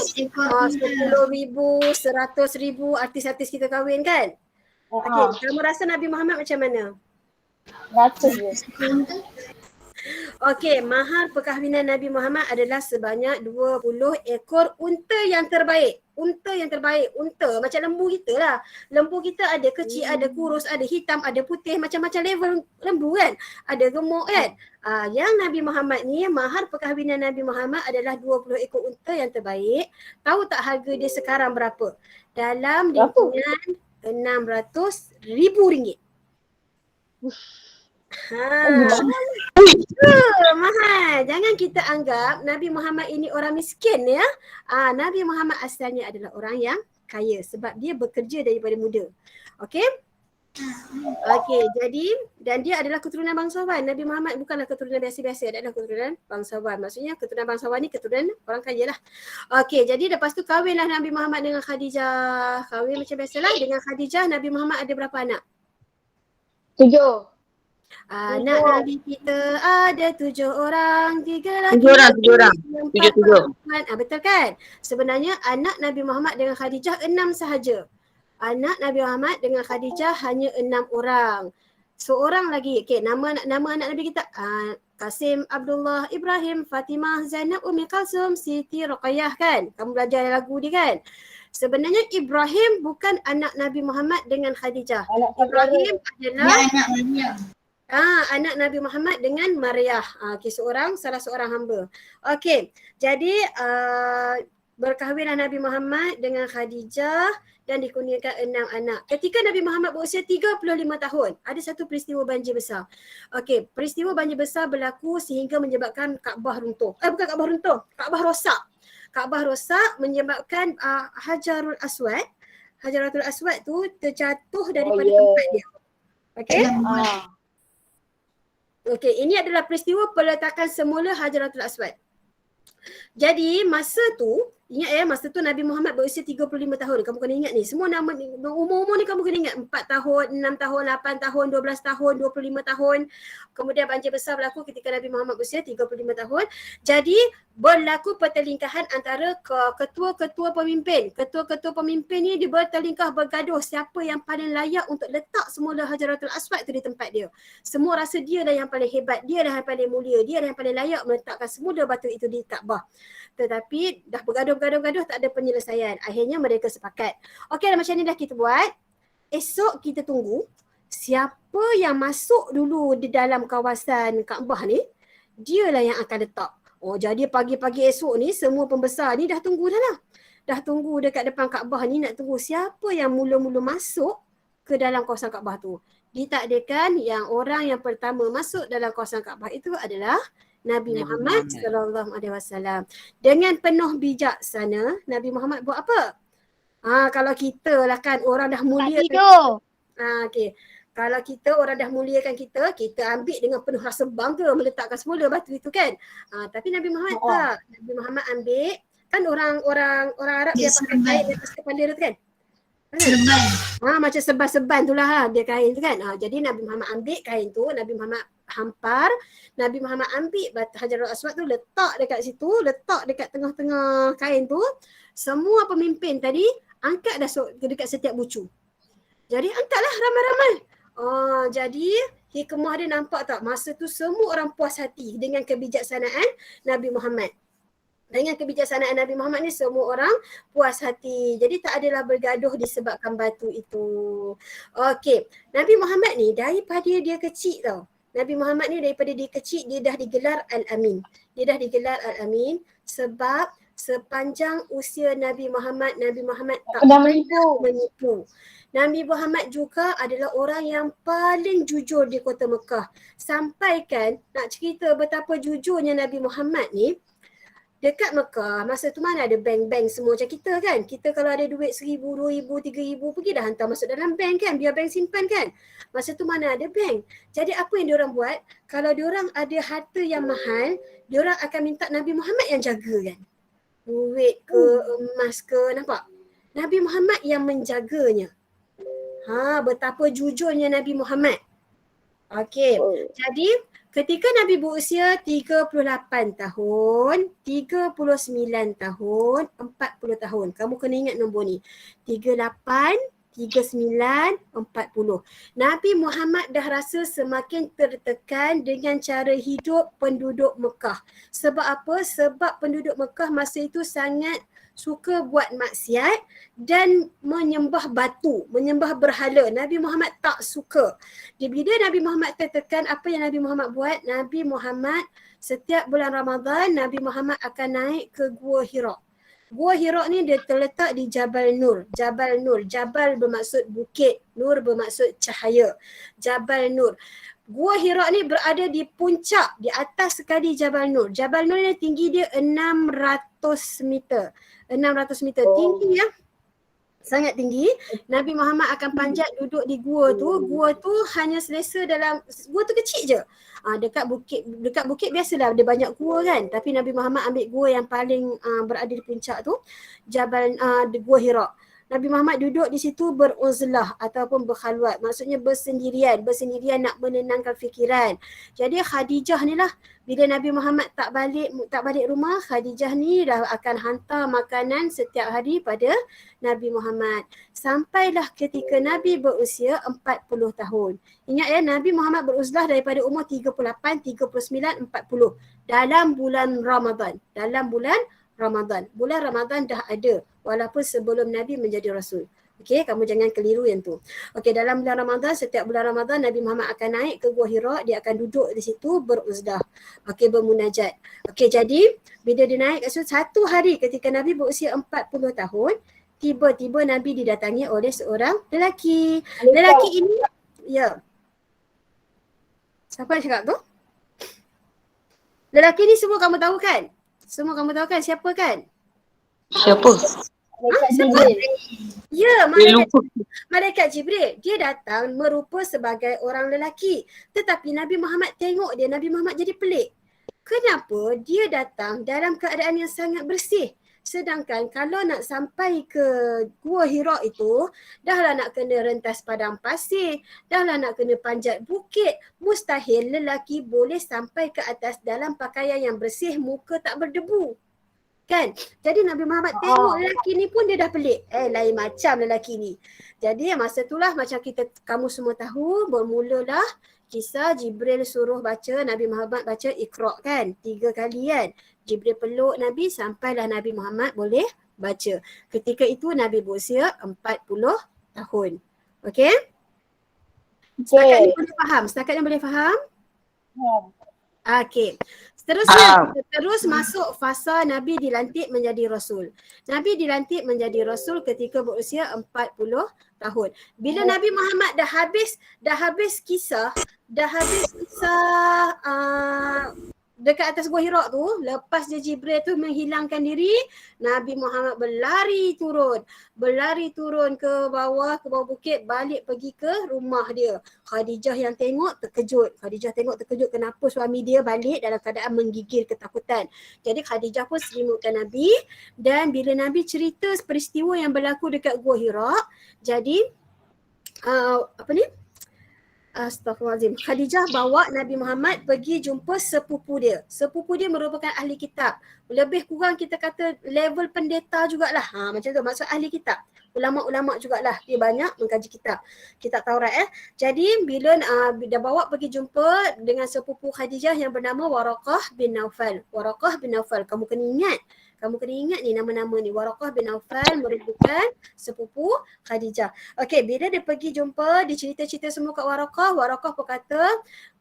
S1: 10,000, 100,000 artis-artis kita kahwin kan? Okey, kamu rasa Nabi Muhammad macam mana? Okey, mahar perkahwinan Nabi Muhammad adalah sebanyak 20 ekor unta yang terbaik. Unta macam lembu kita lah. Lembu kita ada kecil, ada kurus, ada hitam, ada putih, macam-macam level lembu kan. Ada gemuk kan. Yang Nabi Muhammad ni, mahar perkahwinan Nabi Muhammad adalah 20 ekor unta yang terbaik. Tahu tak harga dia sekarang berapa? Dalam lingkungan RM600,000. Mahal. Jangan kita anggap Nabi Muhammad ini orang miskin ya. Nabi Muhammad asalnya adalah orang yang kaya sebab dia bekerja daripada muda. Okey? Okey, jadi dan dia adalah keturunan bangsawan. Nabi Muhammad bukanlah keturunan biasa-biasa, dia adalah keturunan bangsawan. Maksudnya keturunan bangsawan ni keturunan orang kaya lah. Okey, jadi lepas tu kahwinlah Nabi Muhammad dengan Khadijah. Kahwin macam biasalah dengan Khadijah. Nabi Muhammad ada berapa anak?
S2: 7.
S1: Anak Nabi kita ada 7 orang, 3 laki,
S4: 7 orang.
S1: 4 perempuan. Betul kan? Sebenarnya anak Nabi Muhammad dengan Khadijah 6 sahaja. Anak Nabi Muhammad dengan Khadijah hanya 6 orang. Seorang lagi, okey, nama anak Nabi kita Qasim, Abdullah, Ibrahim, Fatimah, Zainab, Ummi Kalsum, Siti, Ruqayyah kan? Kamu belajar lagu ni kan? Sebenarnya Ibrahim bukan anak Nabi Muhammad dengan Khadijah. Ibrahim adalah anak Nabi Muhammad dengan Maryah. Okey, salah seorang hamba. Okey, jadi berkahwinlah Nabi Muhammad dengan Khadijah dan dikurniakan 6 anak. Ketika Nabi Muhammad berusia 35 tahun, ada satu peristiwa banjir besar. Okey, peristiwa banjir besar berlaku sehingga menyebabkan Kaabah runtuh. Bukan Kaabah runtuh, Kaabah rosak. Kaabah rosak menyebabkan Hajarul Aswad tu terjatuh daripada tempat dia. Okey? Okey, ini adalah peristiwa peletakan semula Hajaratul Aswad. Jadi masa tu Ingat ya, masa tu Nabi Muhammad berusia 35 tahun. Kamu kena ingat ni. Semua nama umur-umur ni kamu kena ingat. 4 tahun, 6 tahun, 8 tahun, 12 tahun, 25 tahun. Kemudian banjir besar berlaku ketika Nabi Muhammad berusia 35 tahun. Jadi berlaku pertelingkahan antara ketua-ketua pemimpin. Ketua-ketua pemimpin ni dia bertelingkah bergaduh siapa yang paling layak untuk letak semula Hajaratul Aswad tu di tempat dia. Semua rasa dia lah yang paling hebat, dia lah yang paling mulia, dia lah yang paling layak meletakkan semula batu itu di Kaabah. Tetapi dah bergaduh-gaduh tak ada penyelesaian. Akhirnya mereka sepakat. Okey, macam ni dah kita buat. Esok kita tunggu siapa yang masuk dulu di dalam kawasan Kaabah ni, dialah yang akan letak. Oh, jadi pagi-pagi esok ni semua pembesar ni dah tunggu dah lah. Dah tunggu dekat depan Kaabah ni, nak tunggu siapa yang mula-mula masuk ke dalam kawasan Kaabah tu. Ditakdirkan yang orang yang pertama masuk dalam kawasan Kaabah itu adalah Nabi Muhammad sallallahu alaihi wasallam. Dengan penuh bijaksana, Nabi Muhammad buat apa? Kalau kita lah kan orang dah mulia. Okey. Kalau kita orang dah muliakan kita ambil dengan penuh rasa bangga meletakkan semula batu itu kan. Tapi Nabi Muhammad tak. Nabi Muhammad ambil kan orang Arab dia pakai kain di atas kepala dia tu kan.
S3: Serban.
S1: Macam seban-seban tu lah dia kain tu kan. Jadi Nabi Muhammad ambil kain tu, Nabi Muhammad hampar, Nabi Muhammad ambil Hajarul Aswad tu letak dekat situ, letak dekat tengah-tengah kain tu. Semua pemimpin tadi angkat dah dekat setiap bucu. Jadi angkatlah ramai-ramai. Jadi hikmah dia nampak tak? Masa tu semua orang puas hati dengan kebijaksanaan Nabi Muhammad. Dengan kebijaksanaan Nabi Muhammad ni semua orang puas hati. Jadi tak adalah bergaduh disebabkan batu itu. Okey, Nabi Muhammad ni daripada dia kecil tau. Nabi Muhammad ni daripada dia kecil dia dah digelar Al-Amin. Dia dah digelar Al-Amin sebab sepanjang usia Nabi Muhammad tak pernah menipu. Nabi Muhammad juga adalah orang yang paling jujur di kota Mekah. Sampai kan nak cerita betapa jujurnya Nabi Muhammad ni, dekat Mekah, masa tu mana ada bank-bank semua macam kita kan. Kita kalau ada duit 1,000, 2,000, 3,000 pergi dah hantar masuk dalam bank kan. Biar bank simpan kan. Masa tu mana ada bank. Jadi apa yang diorang buat? Kalau diorang ada harta yang mahal, diorang akan minta Nabi Muhammad yang jaga kan. Duit ke, emas ke, nampak? Nabi Muhammad yang menjaganya. Betapa jujurnya Nabi Muhammad. Okey. Jadi ketika Nabi berusia 38 tahun, 39 tahun, 40 tahun. Kamu kena ingat nombor ni. 38, 39, 40. Nabi Muhammad dah rasa semakin tertekan dengan cara hidup penduduk Mekah. Sebab apa? Sebab penduduk Mekah masa itu sangat suka buat maksiat dan menyembah batu, menyembah berhala. Nabi Muhammad tak suka. Bila Nabi Muhammad tertekan, apa yang Nabi Muhammad buat? Nabi Muhammad setiap bulan Ramadan, Nabi Muhammad akan naik ke Gua Hira. Gua Hira ni dia terletak di Jabal Nur. Jabal Nur. Jabal bermaksud bukit. Nur bermaksud cahaya. Jabal Nur. Gua Hira ni berada di puncak, di atas sekali Jabal Nur. Jabal Nur ni tinggi dia 600 meter. 600 meter. Tinggi ya. Sangat tinggi. Nabi Muhammad akan panjat duduk di gua tu. Gua tu hanya selesa dalam, gua tu kecil je. Dekat bukit biasalah ada banyak gua kan. Tapi Nabi Muhammad ambil gua yang paling berada di puncak tu. Jabal Gua Hira. Nabi Muhammad duduk di situ beruzlah ataupun berkhalwat. Maksudnya bersendirian nak menenangkan fikiran. Jadi Khadijah ni lah, bila Nabi Muhammad tak balik rumah, Khadijah ni dah akan hantar makanan setiap hari pada Nabi Muhammad. Sampailah ketika Nabi berusia 40 tahun. Ingat ya, Nabi Muhammad beruzlah daripada umur 38, 39, 40 dalam bulan Ramadan. Bulan Ramadan dah ada walaupun sebelum Nabi menjadi Rasul. Okey, kamu jangan keliru yang tu. Okey, dalam bulan Ramadan, setiap bulan Ramadan Nabi Muhammad akan naik ke Gua Hira, dia akan duduk di situ beruzlah. Okey, bermunajat. Okey, jadi bila dia naik ke situ, satu hari ketika Nabi berusia 40 tahun, tiba-tiba Nabi didatangi oleh seorang lelaki. Lelaki ini, ya. Siapa yang cakap tu? Lelaki ni semua kamu tahu kan? Semua kamu tahu kan siapa kan?
S4: Siapa?
S1: Siapa? Ya, Malaikat Jibril. Dia datang merupa sebagai orang lelaki. Tetapi Nabi Muhammad tengok dia, Nabi Muhammad jadi pelik. Kenapa dia datang dalam keadaan yang sangat bersih? Sedangkan kalau nak sampai ke Gua Hira itu, dahlah nak kena rentas padang pasir, dahlah nak kena panjat bukit. Mustahil lelaki boleh sampai ke atas dalam pakaian yang bersih, muka tak berdebu. Kan? Jadi Nabi Muhammad tengok lelaki ni pun dia dah pelik. Lain macam lelaki ni. Jadi masa itulah macam kamu semua tahu, bermulalah kisah Jibril suruh baca, Nabi Muhammad baca Iqra' kan? 3 kali kan? Jibril peluk Nabi sampailah Nabi Muhammad boleh baca. Ketika itu Nabi berusia 40 tahun. Okey? Setakat ni boleh faham? Setakat ni boleh faham? Okey. Seterusnya kita terus masuk fasa Nabi dilantik menjadi Rasul. Nabi dilantik menjadi Rasul ketika berusia 40 tahun. Bila Nabi Muhammad dah habis kisah dekat atas Gua Hira tu, lepas je Jibril tu menghilangkan diri, Nabi Muhammad berlari turun ke bawah bukit, balik pergi ke rumah dia. Khadijah yang tengok terkejut. Kenapa suami dia balik dalam keadaan menggigil ketakutan. Jadi Khadijah pun selimutkan Nabi, dan bila Nabi cerita peristiwa yang berlaku dekat Gua Hira, jadi Astaghfirullahaladzim. Khadijah bawa Nabi Muhammad pergi jumpa sepupu dia. Sepupu dia merupakan ahli kitab. Lebih kurang kita kata level pendeta jugalah. Macam tu, maksud ahli kitab. Ulama-ulama jugalah. Dia banyak mengkaji kitab. Kitab Taurat Jadi bila dah bawa pergi jumpa dengan sepupu Khadijah yang bernama Waraqah bin Naufal. Kamu kena ingat ni nama-nama ni. Waraqah bin Naufal merupakan sepupu Khadijah. Okey, bila dia pergi jumpa, dia cerita-cerita semua kat Waraqah berkata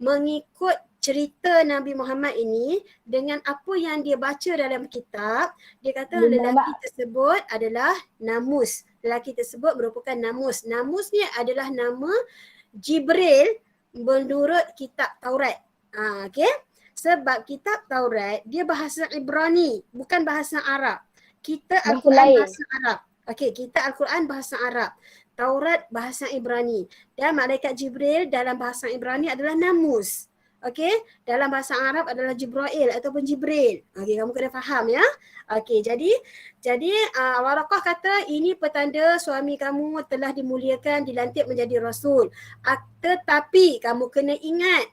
S1: mengikut cerita Nabi Muhammad ini dengan apa yang dia baca dalam kitab, dia kata lelaki tersebut adalah Namus. Lelaki tersebut merupakan Namus. Namus ni adalah nama Jibril menurut kitab Taurat. Okey. Sebab kitab Taurat dia bahasa Ibrani, bukan bahasa Arab. Kita Al-Quran bahasa Arab. Okey, kita Al-Quran bahasa Arab. Taurat bahasa Ibrani. Dan malaikat Jibril dalam bahasa Ibrani adalah Namus. Okey, dalam bahasa Arab adalah Jibrail ataupun Jibril. Okey, kamu kena faham ya. Okey, jadi Waraqah kata ini petanda suami kamu telah dimuliakan, dilantik menjadi rasul. Tetapi kamu kena ingat,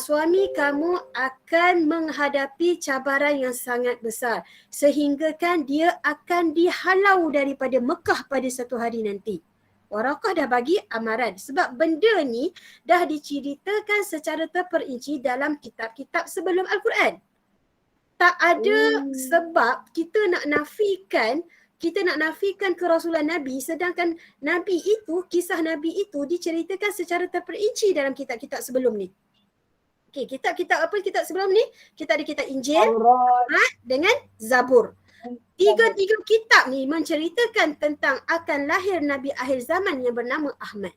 S1: suami kamu akan menghadapi cabaran yang sangat besar sehingga kan dia akan dihalau daripada Mekah pada satu hari nanti. Waraqah dah bagi amaran sebab benda ni dah diceritakan secara terperinci dalam kitab-kitab sebelum Al-Quran. Tak ada sebab kita nak nafikan kerasulan Nabi, sedangkan Nabi itu, kisah Nabi itu diceritakan secara terperinci dalam kitab-kitab sebelum ni. Okey, kitab sebelum ni? Kita ada kitab Injil dengan Zabur. Tiga-tiga kitab ni menceritakan tentang akan lahir Nabi akhir zaman yang bernama Ahmad.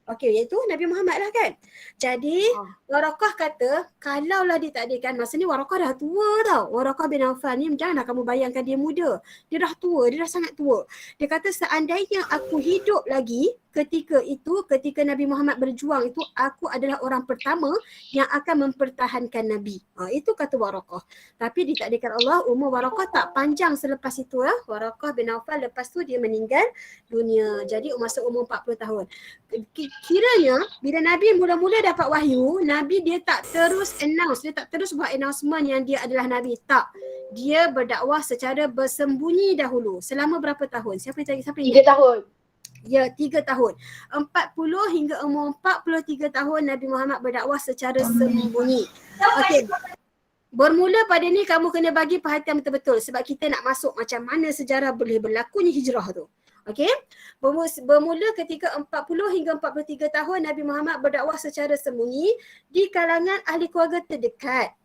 S1: Okey, iaitu Nabi Muhammad lah kan. Jadi Waraqah kata kalaulah ditakdirkan, masa ni Waraqah dah tua tau. Waraqah bin Naufal ni janganlah kamu bayangkan dia muda. Dia dah tua, dia dah sangat tua. Dia kata seandainya aku hidup lagi ketika Nabi Muhammad berjuang itu, aku adalah orang pertama yang akan mempertahankan Nabi. Itu kata Waraqah. Tapi ditakdirkan Allah, umur Waraqah tak panjang selepas itu. Waraqah bin Naufal lepas tu dia meninggal dunia. Jadi masa umur 40 tahun. Kiranya bila Nabi mula-mula dapat wahyu, Nabi dia tak terus announce, dia tak terus buat announcement yang dia adalah Nabi. Tak. Dia berdakwah secara bersembunyi dahulu. Selama berapa tahun? Siapa yang
S2: 3 tahun.
S1: Ya, 3 tahun. 40 hingga umur 43 tahun Nabi Muhammad berdakwah secara sembunyi. Okey. Bermula pada ni kamu kena bagi perhatian betul-betul sebab kita nak masuk macam mana sejarah boleh berlakunya hijrah tu. Okey. Bermula ketika 40 hingga 43 tahun Nabi Muhammad berdakwah secara sembunyi di kalangan ahli keluarga terdekat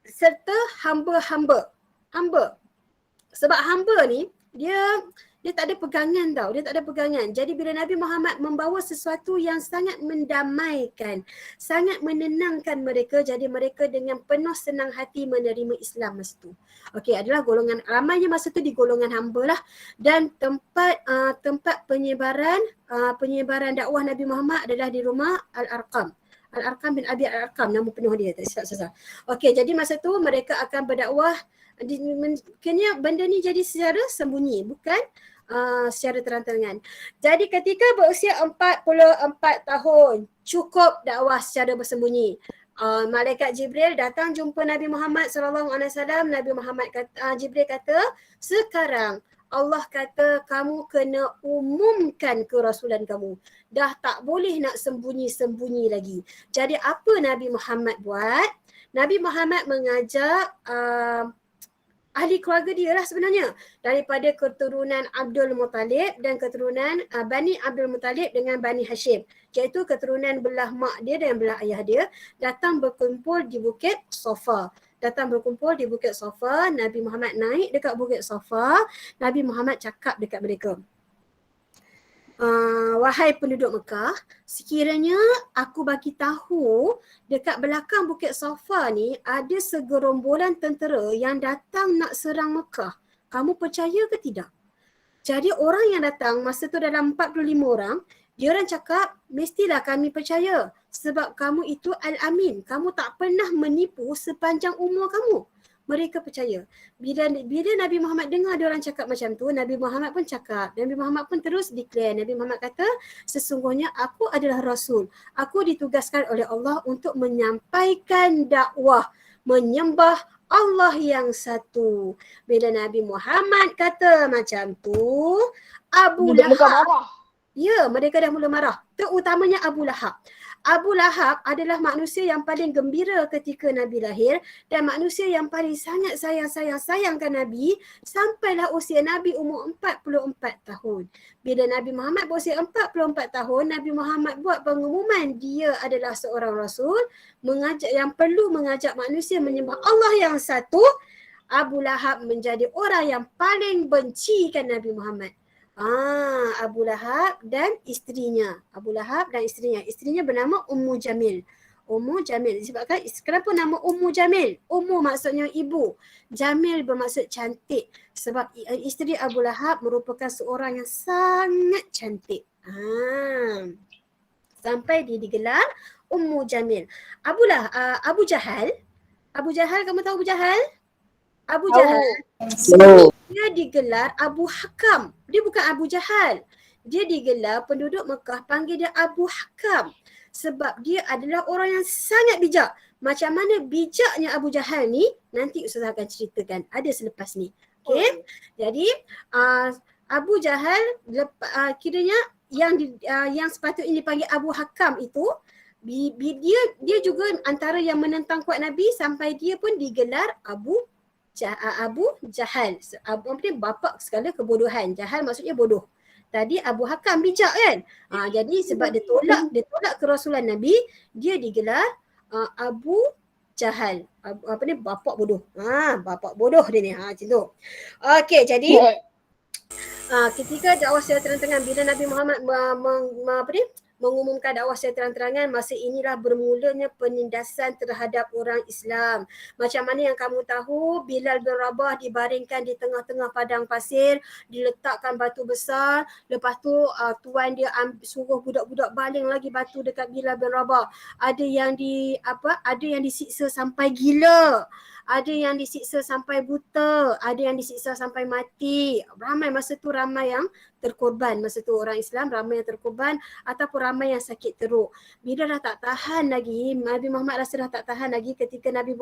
S1: serta hamba-hamba. Sebab hamba ni dia tak ada pegangan tau. Dia tak ada pegangan. Jadi bila Nabi Muhammad membawa sesuatu yang sangat mendamaikan, sangat menenangkan mereka, jadi mereka dengan penuh senang hati menerima Islam masa tu. Okey, adalah golongan, ramainya masa tu di golongan hamba lah. Dan tempat penyebaran dakwah Nabi Muhammad adalah di rumah Al-Arqam. Al-Arqam bin Abi Al-Arqam, nama penuh dia. Tak silap. Okey, jadi masa tu mereka akan berdakwah Kena benda ni jadi secara sembunyi, bukan secara terang-terangan. Jadi ketika berusia 44 tahun, cukup dakwah secara bersembunyi. Malaikat Jibril datang jumpa Nabi Muhammad SAW. Nabi Muhammad kata, Jibril kata, sekarang Allah kata kamu kena umumkan kerasulan kamu. Dah tak boleh nak sembunyi-sembunyi lagi. Jadi apa Nabi Muhammad buat? Nabi Muhammad mengajak ahli keluarga dia lah sebenarnya, daripada keturunan Abdul Muttalib dan keturunan Bani Abdul Muttalib dengan Bani Hashim, iaitu keturunan belah mak dia dan belah ayah dia, datang berkumpul di Bukit Safa. Nabi Muhammad naik dekat Bukit Safa. Nabi Muhammad cakap dekat mereka, wahai penduduk Mekah, sekiranya aku bagi tahu dekat belakang Bukit Safa ni ada segerombolan tentera yang datang nak serang Mekah, kamu percaya ke tidak? Jadi orang yang datang masa tu dalam 45 orang, dia orang cakap, mestilah kami percaya sebab kamu itu Al-Amin, kamu tak pernah menipu sepanjang umur kamu. Mereka percaya. Bila Nabi Muhammad dengar dia orang cakap macam tu, Nabi Muhammad pun cakap. Nabi Muhammad pun terus declare. Nabi Muhammad kata, sesungguhnya aku adalah Rasul. Aku ditugaskan oleh Allah untuk menyampaikan dakwah, menyembah Allah yang satu. Bila Nabi Muhammad kata macam tu, Abu Lahab, ya, mereka dah mula marah. Terutamanya Abu Lahab. Abu Lahab adalah manusia yang paling gembira ketika Nabi lahir dan manusia yang paling sangat sayangkan Nabi sampailah usia Nabi umur 44 tahun. Bila Nabi Muhammad berusia 44 tahun, Nabi Muhammad buat pengumuman dia adalah seorang Rasul yang perlu mengajak manusia menyembah Allah yang satu. Abu Lahab menjadi orang yang paling bencikan Nabi Muhammad. Abu Lahab dan isterinya. Isterinya bernama Ummu Jamil. Disebabkan kenapa nama Ummu Jamil? Ummu maksudnya ibu. Jamil bermaksud cantik. Sebab isteri Abu Lahab merupakan seorang yang sangat cantik. Sampai dia digelar Ummu Jamil. Abu Jahal, kamu tahu Abu Jahal? Abu Jahal, dia digelar Abu Hakam. Dia bukan Abu Jahal. Dia digelar penduduk Mekah panggil dia Abu Hakam. Sebab dia adalah orang yang sangat bijak. Macam mana bijaknya Abu Jahal ni, nanti Ustazah akan ceritakan. Ada selepas ni. Okay? Jadi, Abu Jahal, kiranya yang sepatutnya dipanggil Abu Hakam itu, dia juga antara yang menentang kuat Nabi sampai dia pun digelar Abu Jahal. Bapa segala kebodohan. Jahal maksudnya bodoh. Tadi Abu Hakam bijak kan? Jadi sebab dia tolak kerasulan Nabi, dia digelar Abu Jahal. Bapa bodoh. Bapa bodoh dia ni. Macam tu. Okey, jadi ketika dakwah secara terang-terangan, bila Nabi Muhammad mengumumkan dakwah secara terang-terangan, masa inilah bermulanya penindasan terhadap orang Islam. Macam mana yang kamu tahu, Bilal bin Rabah dibaringkan di tengah-tengah padang pasir, diletakkan batu besar, lepas tu tuan dia suruh budak-budak baling lagi batu dekat Bilal bin Rabah. Ada yang disiksa sampai gila. Ada yang disiksa sampai buta, ada yang disiksa sampai mati. Masa tu ramai yang terkorban. Masa tu orang Islam ramai yang terkorban ataupun ramai yang sakit teruk. Bila dah tak tahan lagi, Nabi Muhammad rasa dah tak tahan lagi ketika Nabi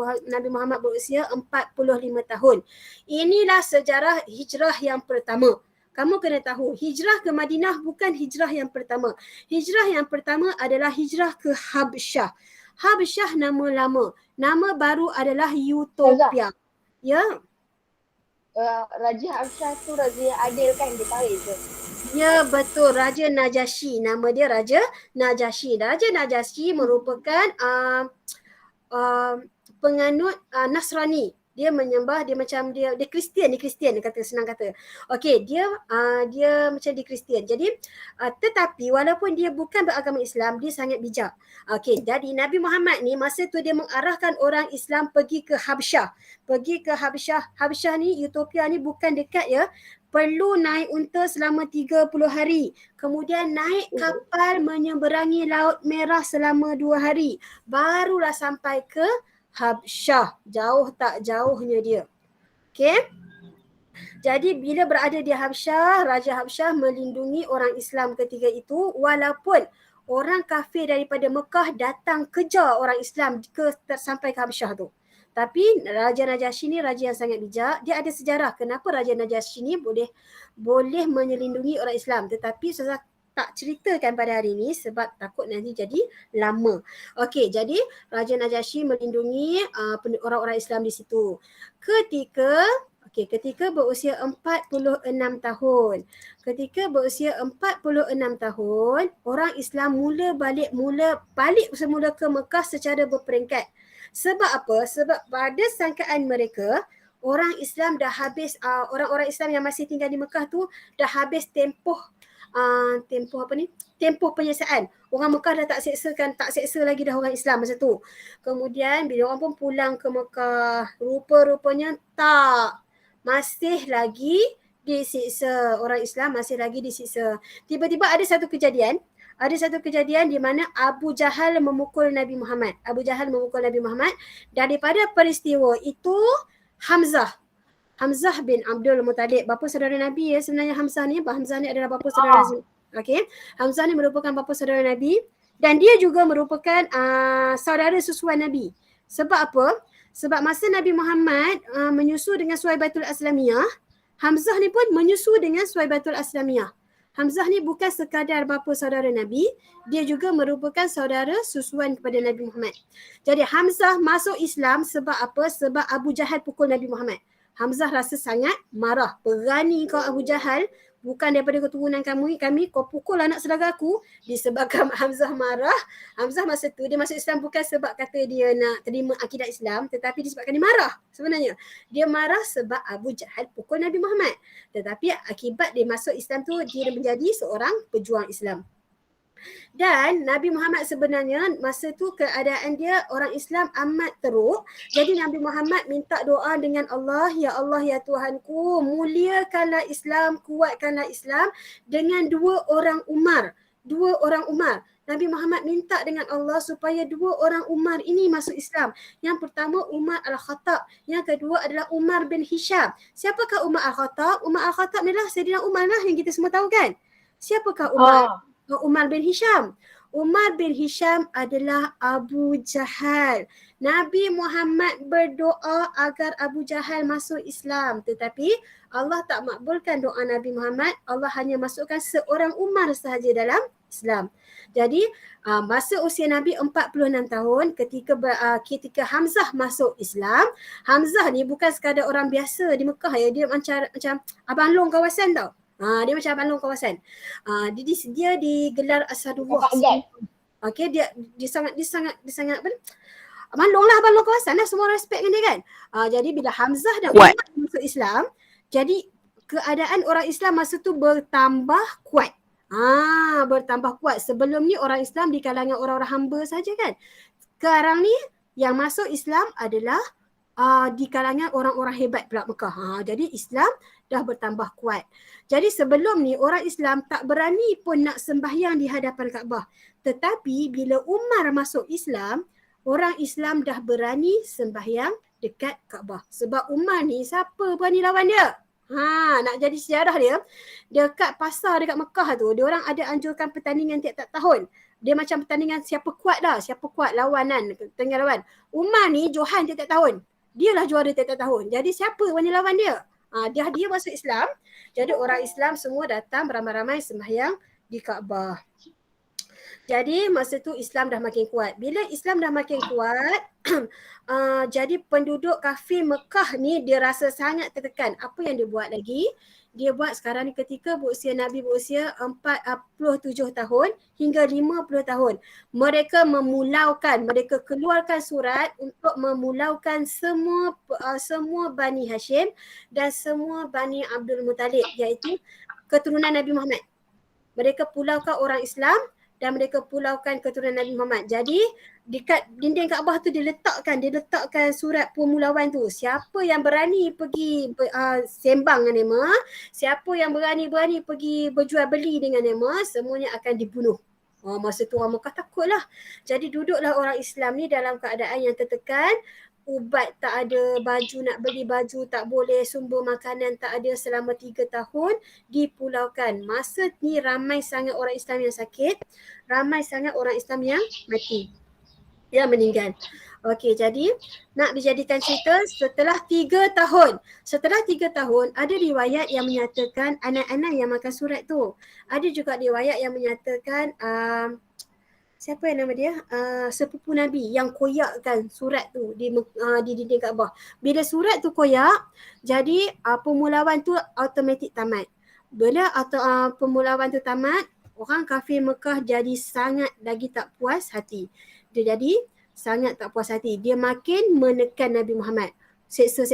S1: Muhammad berusia 45 tahun. Inilah sejarah hijrah yang pertama. Kamu kena tahu, hijrah ke Madinah bukan hijrah yang pertama. Hijrah yang pertama adalah hijrah ke Habsyah. Habsyah nama lama. Nama baru adalah Utopia. Ya.
S2: Raja Habsyah tu Raja yang adil kan, dia tahu tu.
S1: Ya, betul. Raja Najasyi. Nama dia Raja Najasyi. Raja Najasyi merupakan penganut Nasrani. Dia menyembah, dia Kristian, dia kata, senang kata. Okey, dia macam dia Kristian. Jadi tetapi walaupun dia bukan beragama Islam, dia sangat bijak. Okey, jadi Nabi Muhammad ni masa tu dia mengarahkan orang Islam pergi ke Habsyah. Habsyah ni, Utopia ni bukan dekat ya. Perlu naik unta selama 30 hari. Kemudian naik kapal menyeberangi Laut Merah selama 2 hari. Barulah sampai ke Habsyah. Jauh tak jauhnya dia. Okey. Jadi bila berada di Habsyah, Raja Habsyah melindungi orang Islam ketika itu walaupun orang kafir daripada Mekah datang kejar orang Islam sampai ke Habsyah tu. Tapi Raja Najasyi ni raja yang sangat bijak. Dia ada sejarah kenapa Raja Najasyi ni boleh menyelindungi orang Islam. Tetapi saya tak ceritakan pada hari ini sebab takut nanti jadi lama. Okey, jadi Raja Najasyi melindungi orang-orang Islam di situ. Ketika berusia 46 tahun. Ketika berusia 46 tahun, orang Islam balik semula ke Mekah secara berperingkat. Sebab apa? Sebab pada sangkaan mereka, orang Islam dah habis, orang-orang Islam yang masih tinggal di Mekah tu dah habis tempoh penyiksaan. Orang Mekah dah tak seksa lagi dah orang Islam masa tu. Kemudian bila orang pun pulang ke Mekah, rupa-rupanya tak, masih lagi disiksa. Orang Islam masih lagi disiksa. Tiba-tiba ada satu kejadian di mana Abu Jahal memukul Nabi Muhammad. Daripada peristiwa itu Hamzah bin Abdul Muttalib, bapa saudara Nabi ya sebenarnya Hamzah ni adalah bapa saudara. Okey. Hamzah ni merupakan bapa saudara Nabi dan dia juga merupakan saudara susuan Nabi. Sebab apa? Sebab masa Nabi Muhammad menyusu dengan Suwaibatul Aslamiyah, Hamzah ni pun menyusu dengan Suwaibatul Aslamiyah. Hamzah ni bukan sekadar bapa saudara Nabi, dia juga merupakan saudara susuan kepada Nabi Muhammad. Jadi Hamzah masuk Islam sebab apa? Sebab Abu Jahal pukul Nabi Muhammad. Hamzah rasa sangat marah. Berani kau Abu Jahal, bukan daripada keturunan kami, kau pukul anak saudara aku. Disebabkan Hamzah marah. Hamzah masa tu dia masuk Islam bukan sebab kata dia nak terima akidah Islam, tetapi disebabkan dia marah sebenarnya. Dia marah sebab Abu Jahal pukul Nabi Muhammad. Tetapi akibat dia masuk Islam tu, dia menjadi seorang pejuang Islam. Dan Nabi Muhammad sebenarnya masa tu keadaan dia orang Islam amat teruk. Jadi Nabi Muhammad minta doa dengan Allah, ya Allah ya Tuhanku, muliakanlah Islam, kuatkanlah Islam dengan dua orang Umar. Nabi Muhammad minta dengan Allah supaya dua orang Umar ini masuk Islam. Yang pertama Umar Al-Khattab, yang kedua adalah Umar bin Hisham. Siapakah Umar Al-Khattab? Umar Al-Khattab adalah Sayyidina Umar lah yang kita semua tahu kan. Siapakah Umar bin Hisham? Umar bin Hisham adalah Abu Jahal. Nabi Muhammad berdoa agar Abu Jahal masuk Islam, tetapi Allah tak makbulkan doa Nabi Muhammad. Allah hanya masukkan seorang Umar sahaja dalam Islam. Jadi masa usia Nabi 46 tahun ketika Hamzah masuk Islam, Hamzah ni bukan sekadar orang biasa di Mekah ya, dia macam abang long kawasan tau. Dia macam abang long kawasan. Dia digelar Asadullah. Okey, dia sangat apa? Abang long kawasan lah, semua respect dengan dia kan. Jadi bila Hamzah dan Umar masuk Islam, jadi keadaan orang Islam masa tu bertambah kuat. Bertambah kuat. Sebelum ni orang Islam di kalangan orang-orang hamba saja kan. Sekarang ni yang masuk Islam adalah di kalangan orang-orang hebat pula Mekah. Jadi Islam dah bertambah kuat. Jadi sebelum ni orang Islam tak berani pun nak sembahyang di hadapan Kaabah. Tetapi bila Umar masuk Islam, orang Islam dah berani sembahyang dekat Kaabah. Sebab Umar ni siapa berani lawan dia? Nak jadi sejarah dia, dekat pasar dekat Mekah tu, dia orang ada anjurkan pertandingan tiap-tiap tahun. Dia macam pertandingan siapa kuat lawanan, tengah lawan. Umar ni Johan tiap-tiap tahun. Dialah juara tiap-tiap tahun. Jadi siapa berani lawan dia? Dia masuk Islam. Jadi orang Islam semua datang beramai-ramai sembahyang di Kaabah. Jadi masa tu Islam dah makin kuat. Bila Islam dah makin kuat, jadi penduduk kafir Mekah ni dia rasa sangat tertekan. Apa yang dia buat lagi? Dia buat sekarang ni ketika Nabi berusia 47 tahun hingga 50 tahun. Mereka keluarkan surat untuk memulaukan semua Bani Hashim dan semua Bani Abdul Muttalib, iaitu keturunan Nabi Muhammad. Mereka pulaukan orang Islam dan mereka pulaukan keturunan Nabi Muhammad. Jadi dekat dinding Kaabah tu diletakkan surat pemulauan tu. Siapa yang berani pergi sembang dengan Nema, siapa yang berani pergi berjual beli dengan Nema, semuanya akan dibunuh. Masa tu orang Mekah takutlah. Jadi duduklah orang Islam ni dalam keadaan yang tertekan. ubat tak ada, baju nak beli baju tak boleh, sumber makanan tak ada selama 3 tahun, dipulaukan. Masa ni ramai sangat orang Islam yang sakit, ramai sangat orang Islam yang mati, yang meninggal. Okey, jadi nak dijadikan cerita setelah 3 tahun. Setelah 3 tahun, ada riwayat yang menyatakan anak-anak yang makan surat tu. Ada juga riwayat yang menyatakan siapa yang nama dia? Sepupu Nabi yang koyakkan surat tu di dinding Kaabah. Bila surat tu koyak, jadi pemulawan tu automatik tamat. Bila pemulawan tu tamat, orang kafir Mekah jadi sangat lagi tak puas hati. Dia jadi sangat tak puas hati. Dia makin menekan Nabi Muhammad. Seksa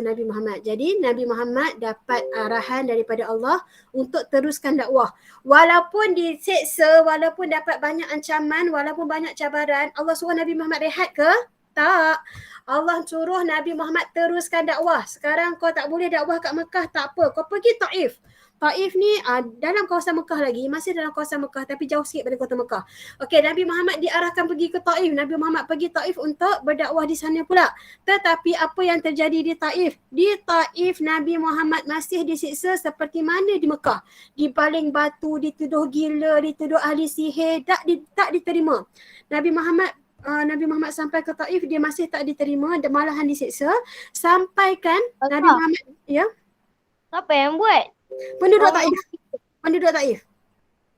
S1: Nabi Muhammad. Jadi Nabi Muhammad dapat arahan daripada Allah untuk teruskan dakwah. Walaupun diseksa, walaupun dapat banyak ancaman, walaupun banyak cabaran, Allah suruh Nabi Muhammad rehat ke? Tak. Allah suruh Nabi Muhammad teruskan dakwah. Sekarang kau tak boleh dakwah kat Mekah, tak apa. Kau pergi Taif. Taif ni dalam kawasan Mekah lagi, masih dalam kawasan Mekah tapi jauh sikit dari kota Mekah. Okey, Nabi Muhammad diarahkan pergi ke Taif. Nabi Muhammad pergi Taif untuk berdakwah di sana pula. Tetapi apa yang terjadi di Taif? Di Taif Nabi Muhammad masih disiksa seperti mana di Mekah. Dibaling batu, dituduh gila, dituduh ahli sihir, tak diterima. Nabi Muhammad sampai ke Taif, dia masih tak diterima, malahan disiksa. Sampaikan Nabi Muhammad, ya.
S2: Siapa yang buat?
S1: Penduduk Taif. Penduduk Taif.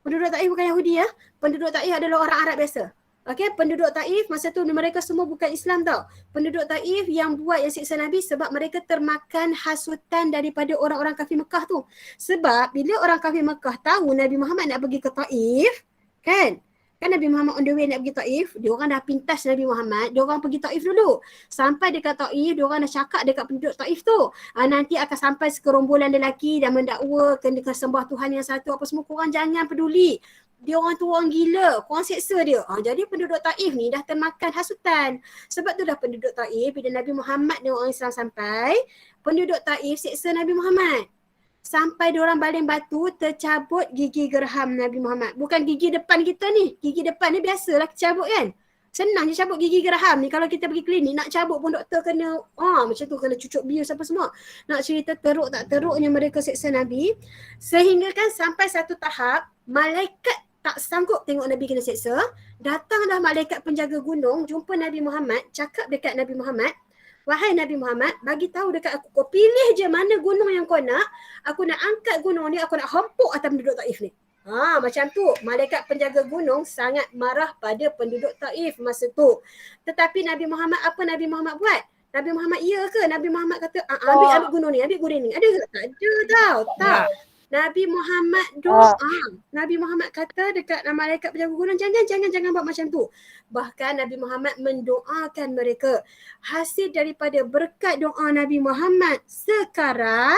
S1: Penduduk Taif bukan Yahudi ya. Penduduk Taif adalah orang Arab biasa. Okey, penduduk Taif masa tu mereka semua bukan Islam tau. Penduduk Taif yang buat yang siksa Nabi sebab mereka termakan hasutan daripada orang-orang kafir Mekah tu. Sebab bila orang kafir Mekah tahu Nabi Muhammad nak pergi ke Taif, kan Nabi Muhammad on the way nak pergi Taif, dia orang dah pintas Nabi Muhammad, dia orang pergi Taif dulu. Sampai dekat Taif, dia orang dah cakap dekat penduduk Taif tu, nanti akan sampai sekerombolan lelaki dan mendakwa kena sembah Tuhan yang satu apa semua, korang jangan peduli. Dia orang tu orang gila, korang seksa dia. Jadi penduduk Taif ni dah termakan hasutan. Sebab tu dah penduduk Taif, bila Nabi Muhammad dan orang Islam sampai, penduduk Taif seksa Nabi Muhammad. Sampai diorang baling batu, tercabut gigi gerham Nabi Muhammad. Bukan gigi depan kita ni. Gigi depan ni biasalah cabut kan. Senang je cabut gigi gerham ni. Kalau kita pergi klinik nak cabut pun doktor kena macam tu, kena cucuk bius apa semua. Nak cerita teruk tak teruknya mereka seksa Nabi. Sehingga kan sampai satu tahap malaikat tak sanggup tengok Nabi kena seksa. Datanglah malaikat penjaga gunung, jumpa Nabi Muhammad, cakap dekat Nabi Muhammad, wahai Nabi Muhammad, bagi tahu dekat aku, kau pilih je mana gunung yang kau nak, aku nak angkat gunung ni, aku nak hempuk atas penduduk Taif ni. Macam tu. Malaikat penjaga gunung sangat marah pada penduduk Taif masa tu. Tetapi Nabi Muhammad, apa Nabi Muhammad buat? Nabi Muhammad ya ke? Nabi Muhammad kata, ambil gunung ni, ambil gunung ni. Ada ke? Tak ada tau. Tak. Nabi Muhammad doa. Nabi Muhammad kata dekat malaikat penjaga gunung, jangan buat macam tu. Bahkan Nabi Muhammad mendoakan mereka. Hasil daripada berkat doa Nabi Muhammad sekarang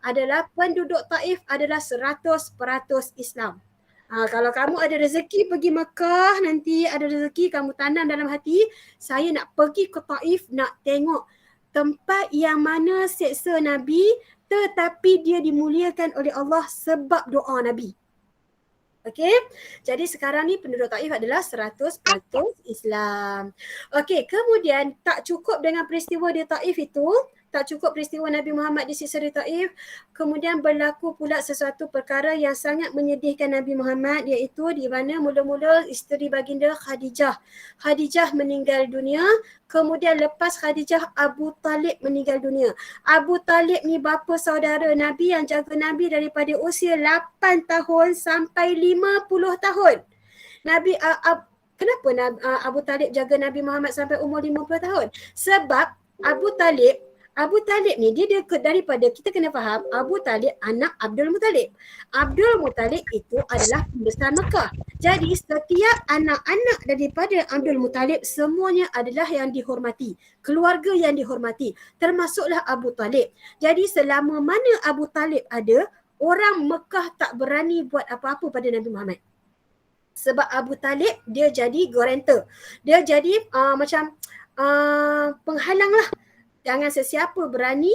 S1: adalah penduduk Taif adalah 100% Islam. Kalau kamu ada rezeki pergi Mekah, nanti ada rezeki kamu tanam dalam hati, saya nak pergi ke Taif nak tengok tempat yang mana seksa Nabi tetapi dia dimuliakan oleh Allah sebab doa Nabi. Okey, jadi sekarang ni penduduk Taif adalah 100% Islam. Okey, kemudian tak cukup dengan peristiwa di Taif itu, tak cukup peristiwa Nabi Muhammad disiksa di Taif, kemudian berlaku pula sesuatu perkara yang sangat menyedihkan Nabi Muhammad, iaitu di mana mula-mula isteri baginda Khadijah meninggal dunia, kemudian lepas Khadijah Abu Talib meninggal dunia. Abu Talib ni bapa saudara Nabi yang jaga Nabi daripada usia 8 tahun sampai 50 tahun. Kenapa Abu Talib jaga Nabi Muhammad sampai umur 50 tahun? Sebab Abu Talib ni dia daripada, kita kena faham, Abu Talib anak Abdul Muttalib. Abdul Muttalib itu adalah pembesar Mekah. Jadi setiap anak-anak daripada Abdul Muttalib semuanya adalah yang dihormati. Keluarga yang dihormati. Termasuklah Abu Talib. Jadi selama mana Abu Talib ada, orang Mekah tak berani buat apa-apa pada Nabi Muhammad. Sebab Abu Talib dia jadi guarantor. Dia jadi macam penghalang lah. Jangan sesiapa berani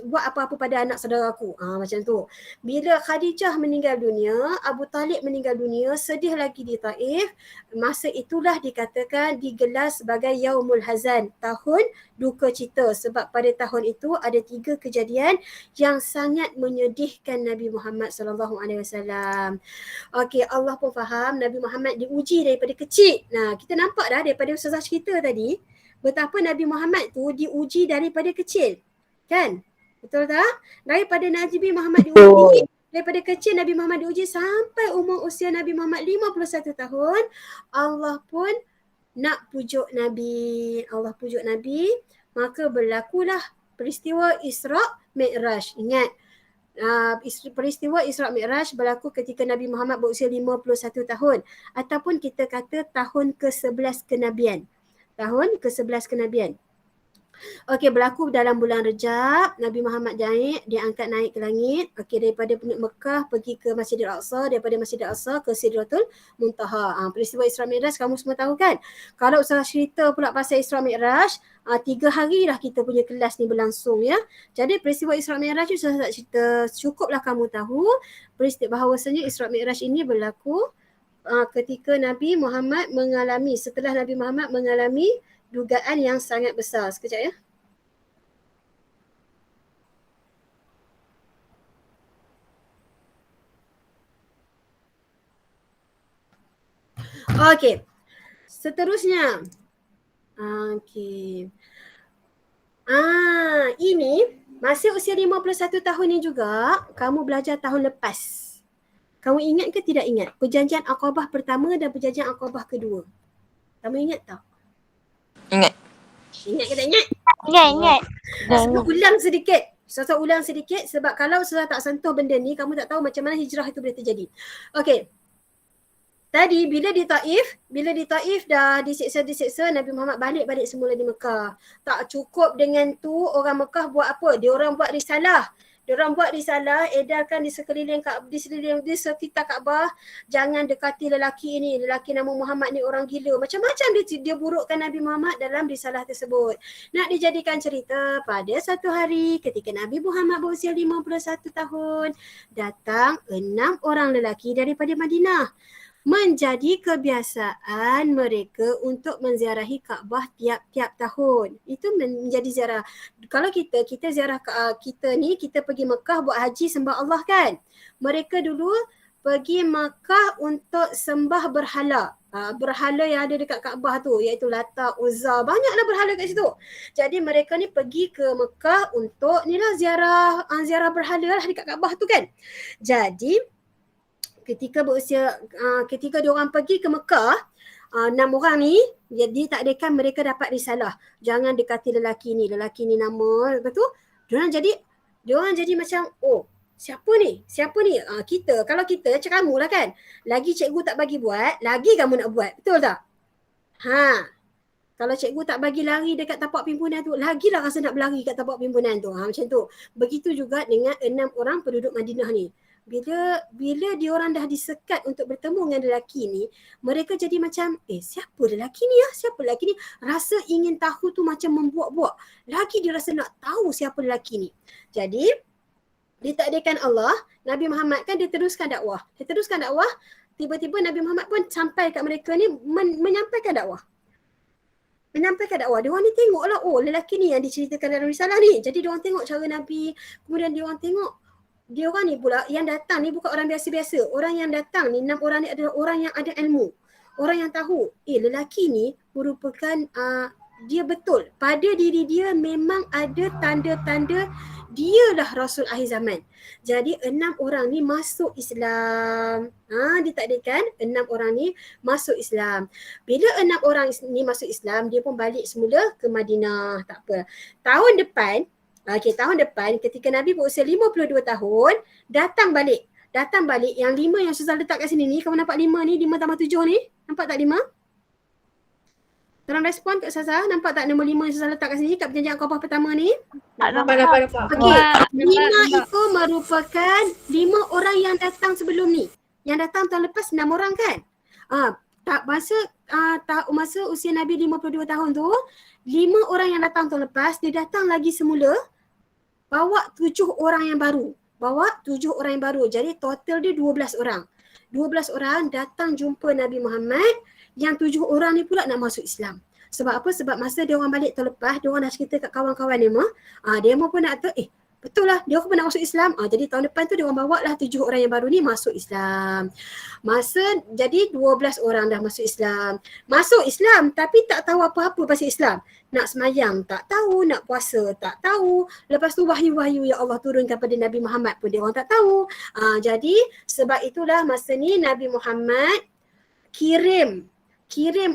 S1: buat apa-apa pada anak saudaraku. Macam tu. Bila Khadijah meninggal dunia, Abu Talib meninggal dunia, sedih lagi di Taif. Masa itulah dikatakan digelar sebagai Yaumul Hazan, tahun duka cita, sebab pada tahun itu ada 3 kejadian yang sangat menyedihkan Nabi Muhammad sallallahu alaihi wasallam. Okey, Allah pun faham Nabi Muhammad diuji daripada kecil. Nah, kita nampak dah daripada ustazah cerita tadi betapa Nabi Muhammad tu diuji daripada kecil. Kan? Betul tak? Daripada Nabi Muhammad diuji, daripada kecil Nabi Muhammad diuji sampai umur usia Nabi Muhammad 51 tahun, Allah pun nak pujuk Nabi. Allah pujuk Nabi, maka berlakulah peristiwa Isra' Mi'raj. Ingat, peristiwa Isra' Mi'raj berlaku ketika Nabi Muhammad berusia 51 tahun. Ataupun kita kata tahun ke-11 kenabian. Tahun ke-11 kenabian. Okey, berlaku dalam bulan Rejab. Nabi Muhammad diangkat naik ke langit. Okey, daripada Mekah pergi ke Masjidil Aqsa, daripada Masjidil Aqsa ke Sidratul Muntaha. Peristiwa Isra' Mi'raj kamu semua tahu kan? Kalau ustaz cerita pula pasal Isra' Mi'raj, 3 hari dah kita punya kelas ni berlangsung ya. Jadi peristiwa Isra' Mi'raj tu saya tak cerita, cukuplah kamu tahu bahawasanya Isra' Mi'raj ini berlaku ketika Nabi Muhammad setelah Nabi Muhammad mengalami dugaan yang sangat besar. Sekejap ya. Okey. Seterusnya. Okey. Ini masih usia 51 tahun ni juga kamu belajar tahun lepas. Kamu ingat ke tidak ingat? Perjanjian Aqabah pertama dan perjanjian Aqabah kedua. Kamu ingat tak?
S4: Ingat.
S1: Ingat ke tak ingat?
S2: Ingat.
S1: Saya ulang sedikit. Saya ulang sedikit sebab kalau saya tak sentuh benda ni, kamu tak tahu macam mana hijrah itu boleh terjadi. Okey. Tadi bila di Taif dah disiksa, Nabi Muhammad balik semula di Mekah. Tak cukup dengan tu, orang Mekah buat apa? Diorang buat risalah. Edarkan di sekitar Kaabah, jangan dekati lelaki ini, lelaki nama Muhammad ni orang gila. Macam-macam dia burukkan Nabi Muhammad dalam risalah tersebut. Nak dijadikan cerita, pada satu hari ketika Nabi Muhammad berusia 51 tahun, datang 6 orang lelaki daripada Madinah. Menjadi kebiasaan mereka untuk menziarahi Kaabah tiap-tiap tahun. Itu menjadi ziarah. Kalau kita ziarah kita ni, kita pergi Mekah buat haji sembah Allah kan. Mereka dulu pergi Mekah untuk sembah berhala. Berhala yang ada dekat Kaabah tu, iaitu Lata, Uzza, banyaklah berhala kat situ. Jadi mereka ni pergi ke Mekah untuk nilah ziarah berhala lah dekat Kaabah tu kan. Jadi ketika diorang pergi ke Mekah, 6 orang ni, jadi takdekan mereka dapat risalah. Jangan dekati lelaki ni nama, lepas tu diorang jadi macam, oh siapa ni? Kita, kalau kita macam kamu lah kan. Lagi cikgu tak bagi buat, lagi kamu nak buat, betul tak? Kalau cikgu tak bagi lari dekat tapak pimpinan tu, lagilah rasa nak berlari kat tapak pimpinan tu. Macam tu. Begitu juga dengan 6 orang penduduk Madinah ni. Bila diorang dah disekat untuk bertemu dengan lelaki ni, mereka jadi macam, siapa lelaki ni? Rasa ingin tahu tu macam membuak-buak. Lagi dia rasa nak tahu siapa lelaki ni. Jadi, ditakdirkan Allah, Nabi Muhammad kan dia teruskan dakwah. Tiba-tiba Nabi Muhammad pun sampai kat mereka ni menyampaikan dakwah. Diorang ni tengoklah, lelaki ni yang diceritakan dalam risalah ni. Jadi diorang tengok cara Nabi, kemudian diorang tengok diorang ni pula yang datang ni bukan orang biasa-biasa. Orang yang datang ni, 6 orang ni adalah orang yang ada ilmu. Orang yang tahu, lelaki ni merupakan, dia betul. Pada diri dia memang ada tanda-tanda dialah Rasul akhir zaman. Jadi 6 orang ni masuk Islam. Ditakdirkan 6 orang ni masuk Islam. Bila 6 orang ni masuk Islam, dia pun balik semula ke Madinah. Tak apa. Tahun depan ketika Nabi berusia 52 tahun, datang balik yang 5 yang Ustazah letak kat sini ni. Kamu nampak 5 ni, 5 tambah 7 ni? Nampak tak 5? Tolong respon kat Ustazah. Nampak tak nombor 5 yang Ustazah letak kat sini kat perjanjian Aqabah pertama ni?
S3: Nampak.
S1: Okey, 5 itu merupakan 5 orang yang datang sebelum ni. Yang datang tahun lepas 6 orang kan? Masa usia Nabi 52 tahun tu, 5 orang yang datang tahun lepas, dia datang lagi semula bawa 7 orang yang baru. Jadi total dia 12 orang. 12 orang datang jumpa Nabi Muhammad, yang 7 orang ni pula nak masuk Islam. Sebab apa? Sebab masa dia orang balik tahun lepas, dia orang dah cerita kat kawan-kawan dia pun nak betul lah, dia pun nak masuk Islam. Jadi tahun depan tu dia orang bawa lah 7 orang yang baru ni masuk Islam. Jadi 12 orang dah masuk Islam. Masuk Islam tapi tak tahu apa-apa pasal Islam. Nak semayang tak tahu, nak puasa tak tahu. Lepas tu wahyu-wahyu yang Allah turunkan pada Nabi Muhammad pun dia orang tak tahu. Jadi sebab itulah masa ni Nabi Muhammad kirim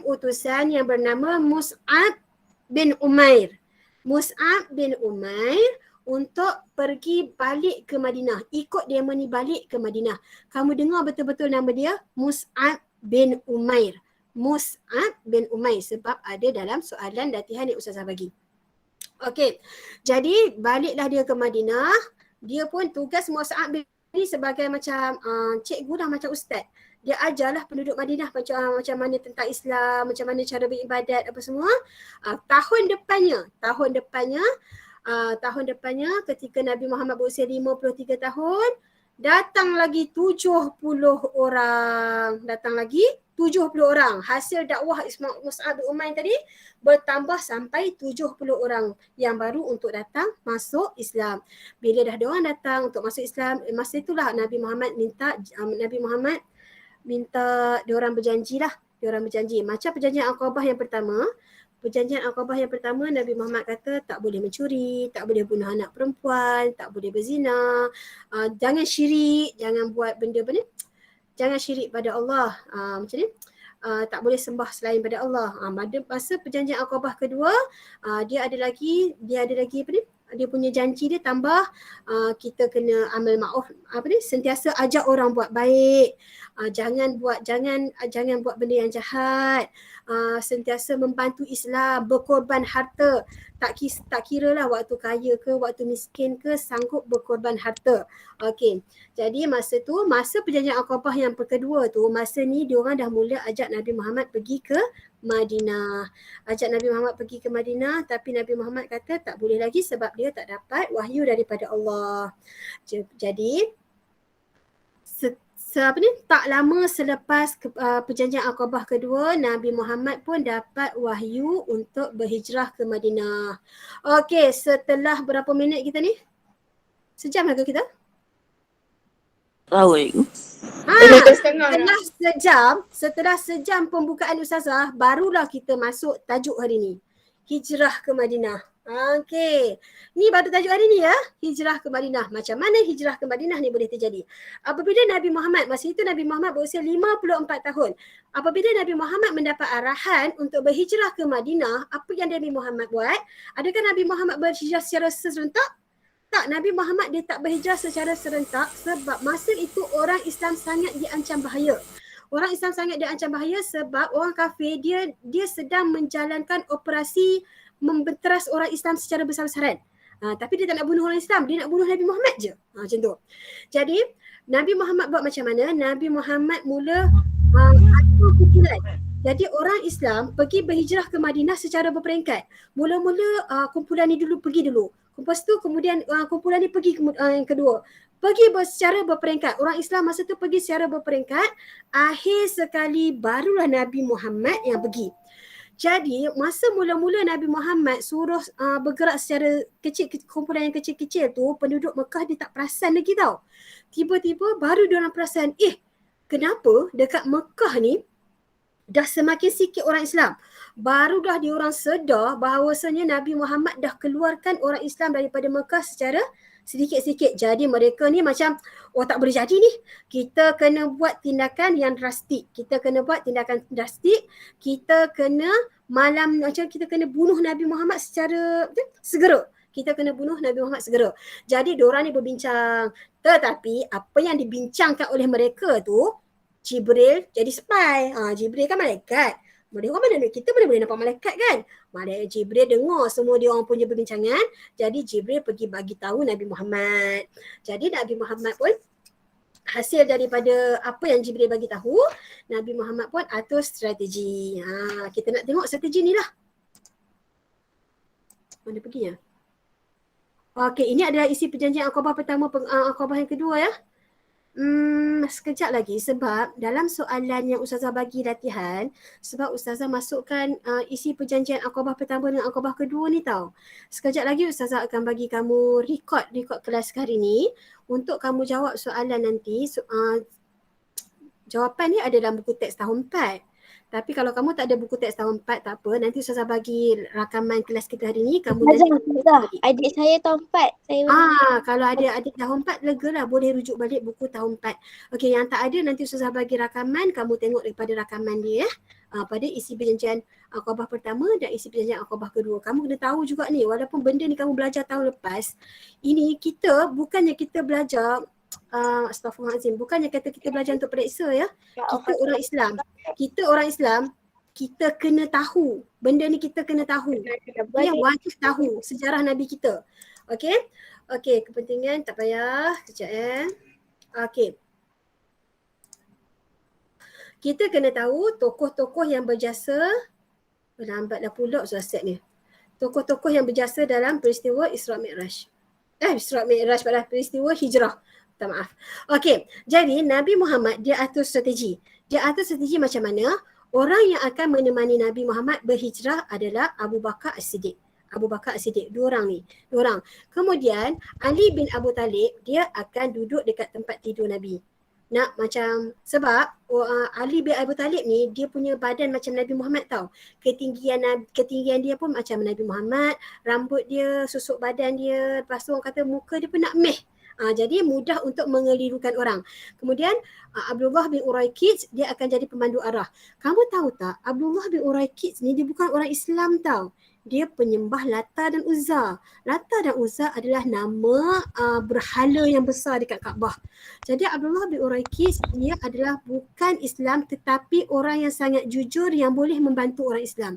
S1: utusan yang bernama Mus'ab bin Umair. Mus'ab bin Umair untuk pergi balik ke Madinah. Ikut dia ni balik ke Madinah. Kamu dengar betul-betul nama dia? Mus'ab bin Umair. Mus'ab bin Umair sebab ada dalam soalan latihan yang Ustazah bagi. Okey. Jadi baliklah dia ke Madinah. Dia pun tugas Mus'ab bin ni sebagai macam cikgu dah, macam ustaz. Dia ajarlah penduduk Madinah macam mana tentang Islam, macam mana cara beribadat apa semua. Tahun depannya ketika Nabi Muhammad berusia 53 tahun, datang lagi 70 orang. Hasil dakwah Mus'ab bin Umair tadi bertambah sampai 70 orang yang baru untuk datang masuk Islam. Bila dah diorang datang untuk masuk Islam, masa itulah Nabi Muhammad minta diorang berjanji. Macam perjanjian Aqabah yang pertama. Nabi Muhammad kata tak boleh mencuri, tak boleh bunuh anak perempuan, tak boleh berzina, jangan syirik, jangan buat benda-benda, jangan syirik pada Allah, macam ni. Tak boleh sembah selain pada Allah. Masa perjanjian Aqabah kedua, dia ada lagi apa ni? Dia punya janji dia tambah, kita kena amal ma'ruf, sentiasa ajak orang buat baik, jangan buat benda yang jahat, sentiasa membantu Islam, berkorban harta, tak kira lah waktu kaya ke waktu miskin ke, sanggup berkorban harta. Okey. Jadi masa perjanjian Aqabah yang kedua tu, masa ni diorang dah mula ajak Nabi Muhammad pergi ke Madinah. Tapi Nabi Muhammad kata tak boleh lagi sebab dia tak dapat wahyu daripada Allah. Jadi tak lama selepas perjanjian Aqabah kedua, Nabi Muhammad pun dapat wahyu untuk berhijrah ke Madinah. Okey, setelah berapa minit kita ni? Sejam ke kita? Setelah sejam pembukaan Ustazah, barulah kita masuk tajuk hari ni. Hijrah ke Madinah. Okey. Ni baru tajuk hari ni ya. Hijrah ke Madinah. Macam mana hijrah ke Madinah ni boleh terjadi? Apabila Nabi Muhammad, masa itu Nabi Muhammad berusia 54 tahun. Apabila Nabi Muhammad mendapat arahan untuk berhijrah ke Madinah, apa yang Nabi Muhammad buat? Adakah Nabi Muhammad berhijrah secara serentak? Tak, Nabi Muhammad dia tak berhijrah secara serentak sebab masa itu orang Islam sangat diancam bahaya. Sebab orang kafir dia sedang menjalankan operasi membenteras orang Islam secara besar-besaran. Tapi dia tak nak bunuh orang Islam, dia nak bunuh Nabi Muhammad je. Macam tu. Jadi Nabi Muhammad buat macam mana? Nabi Muhammad mula atur kumpulan. Jadi orang Islam pergi berhijrah ke Madinah secara berperingkat. Mula-mula kumpulan ni pergi dulu. Lepas tu kemudian kumpulan ni pergi yang kedua. Pergi secara berperingkat. Orang Islam masa tu pergi secara berperingkat. Akhir sekali barulah Nabi Muhammad yang pergi. Jadi masa mula-mula Nabi Muhammad suruh bergerak secara kecil, kumpulan yang kecil-kecil tu, penduduk Mekah dia tak perasan lagi tau. Tiba-tiba baru diorang perasan, kenapa dekat Mekah ni dah semakin sikit orang Islam. Baru dah diorang sedar bahawasanya Nabi Muhammad dah keluarkan orang Islam daripada Mekah secara sedikit-sedikit. Jadi mereka ni macam, tak boleh jadi ni. Kita kena buat tindakan yang drastik. Kita kena bunuh Nabi Muhammad secara segera. Jadi diorang ni berbincang. Tetapi apa yang dibincangkan oleh mereka tu, Jibril jadi spy. Jibril kan malaikat. Kita mana boleh nampak malaikat kan? Malaikat Jibril dengar semua dia orang punya perbincangan. Jadi Jibril pergi bagi tahu Nabi Muhammad. Jadi Nabi Muhammad pun hasil daripada apa yang Jibril bagi tahu, Nabi Muhammad pun atur strategi. Kita nak tengok strategi ni lah. Mana pergi ya? Okey, ini adalah isi perjanjian Aqabah pertama, Aqabah yang kedua ya. Sekejap lagi sebab dalam soalan yang Ustazah bagi latihan, sebab Ustazah masukkan isi perjanjian Aqabah pertama dengan Aqabah kedua ni tau. Sekejap lagi Ustazah akan bagi kamu record kelas hari ni untuk kamu jawab soalan nanti. Jawapan ni ada dalam buku teks tahun 4. Tapi kalau kamu tak ada buku teks tahun 4 tak apa, nanti Ustazah bagi rakaman kelas kita hari ni, kamu nanti
S2: Adik saya tahun 4. Saya
S1: kalau ada adik tahun 4 lega lah, boleh rujuk balik buku tahun 4. Okey, yang tak ada nanti Ustazah bagi rakaman, kamu tengok daripada rakaman dia pada isi perjanjian Aqabah pertama dan isi perjanjian Aqabah kedua. Kamu kena tahu juga ni, walaupun benda ni kamu belajar tahun lepas, ini bukannya kita belajar Astaghfirullahalazim, bukannya kata kita belajar untuk periksa ya. Kita orang Islam, kita kena tahu. Benda ni kita kena tahu. Dia wajib tahu sejarah Nabi kita. Okey? Okey, kepentingan tak payah. Sekejap Okey. Kita kena tahu tokoh-tokoh yang berjasa. Lambatlah pula Ustaz ni. Tokoh-tokoh yang berjasa dalam peristiwa Isra Mi'raj. Peristiwa Hijrah. Minta maaf. Okey, jadi Nabi Muhammad dia atur strategi. Macam mana? Orang yang akan menemani Nabi Muhammad berhijrah adalah Abu Bakar As-Siddiq. Dua orang. Kemudian Ali bin Abu Talib dia akan duduk dekat tempat tidur Nabi. Sebab Ali bin Abu Talib ni dia punya badan macam Nabi Muhammad tau. Ketinggian dia pun macam Nabi Muhammad, rambut dia, susuk badan dia, lepas tu orang kata muka dia pun nak meh. Jadi mudah untuk mengelirukan orang. Kemudian Abdullah bin Uraiqid dia akan jadi pemandu arah. Kamu tahu tak, Abdullah bin Uraiqid ni dia bukan orang Islam tau. Dia penyembah Lata dan Uzza. Lata dan Uzza adalah nama berhala yang besar dekat Kaabah. Jadi Abdullah bin Uraiqid dia adalah bukan Islam tetapi orang yang sangat jujur yang boleh membantu orang Islam.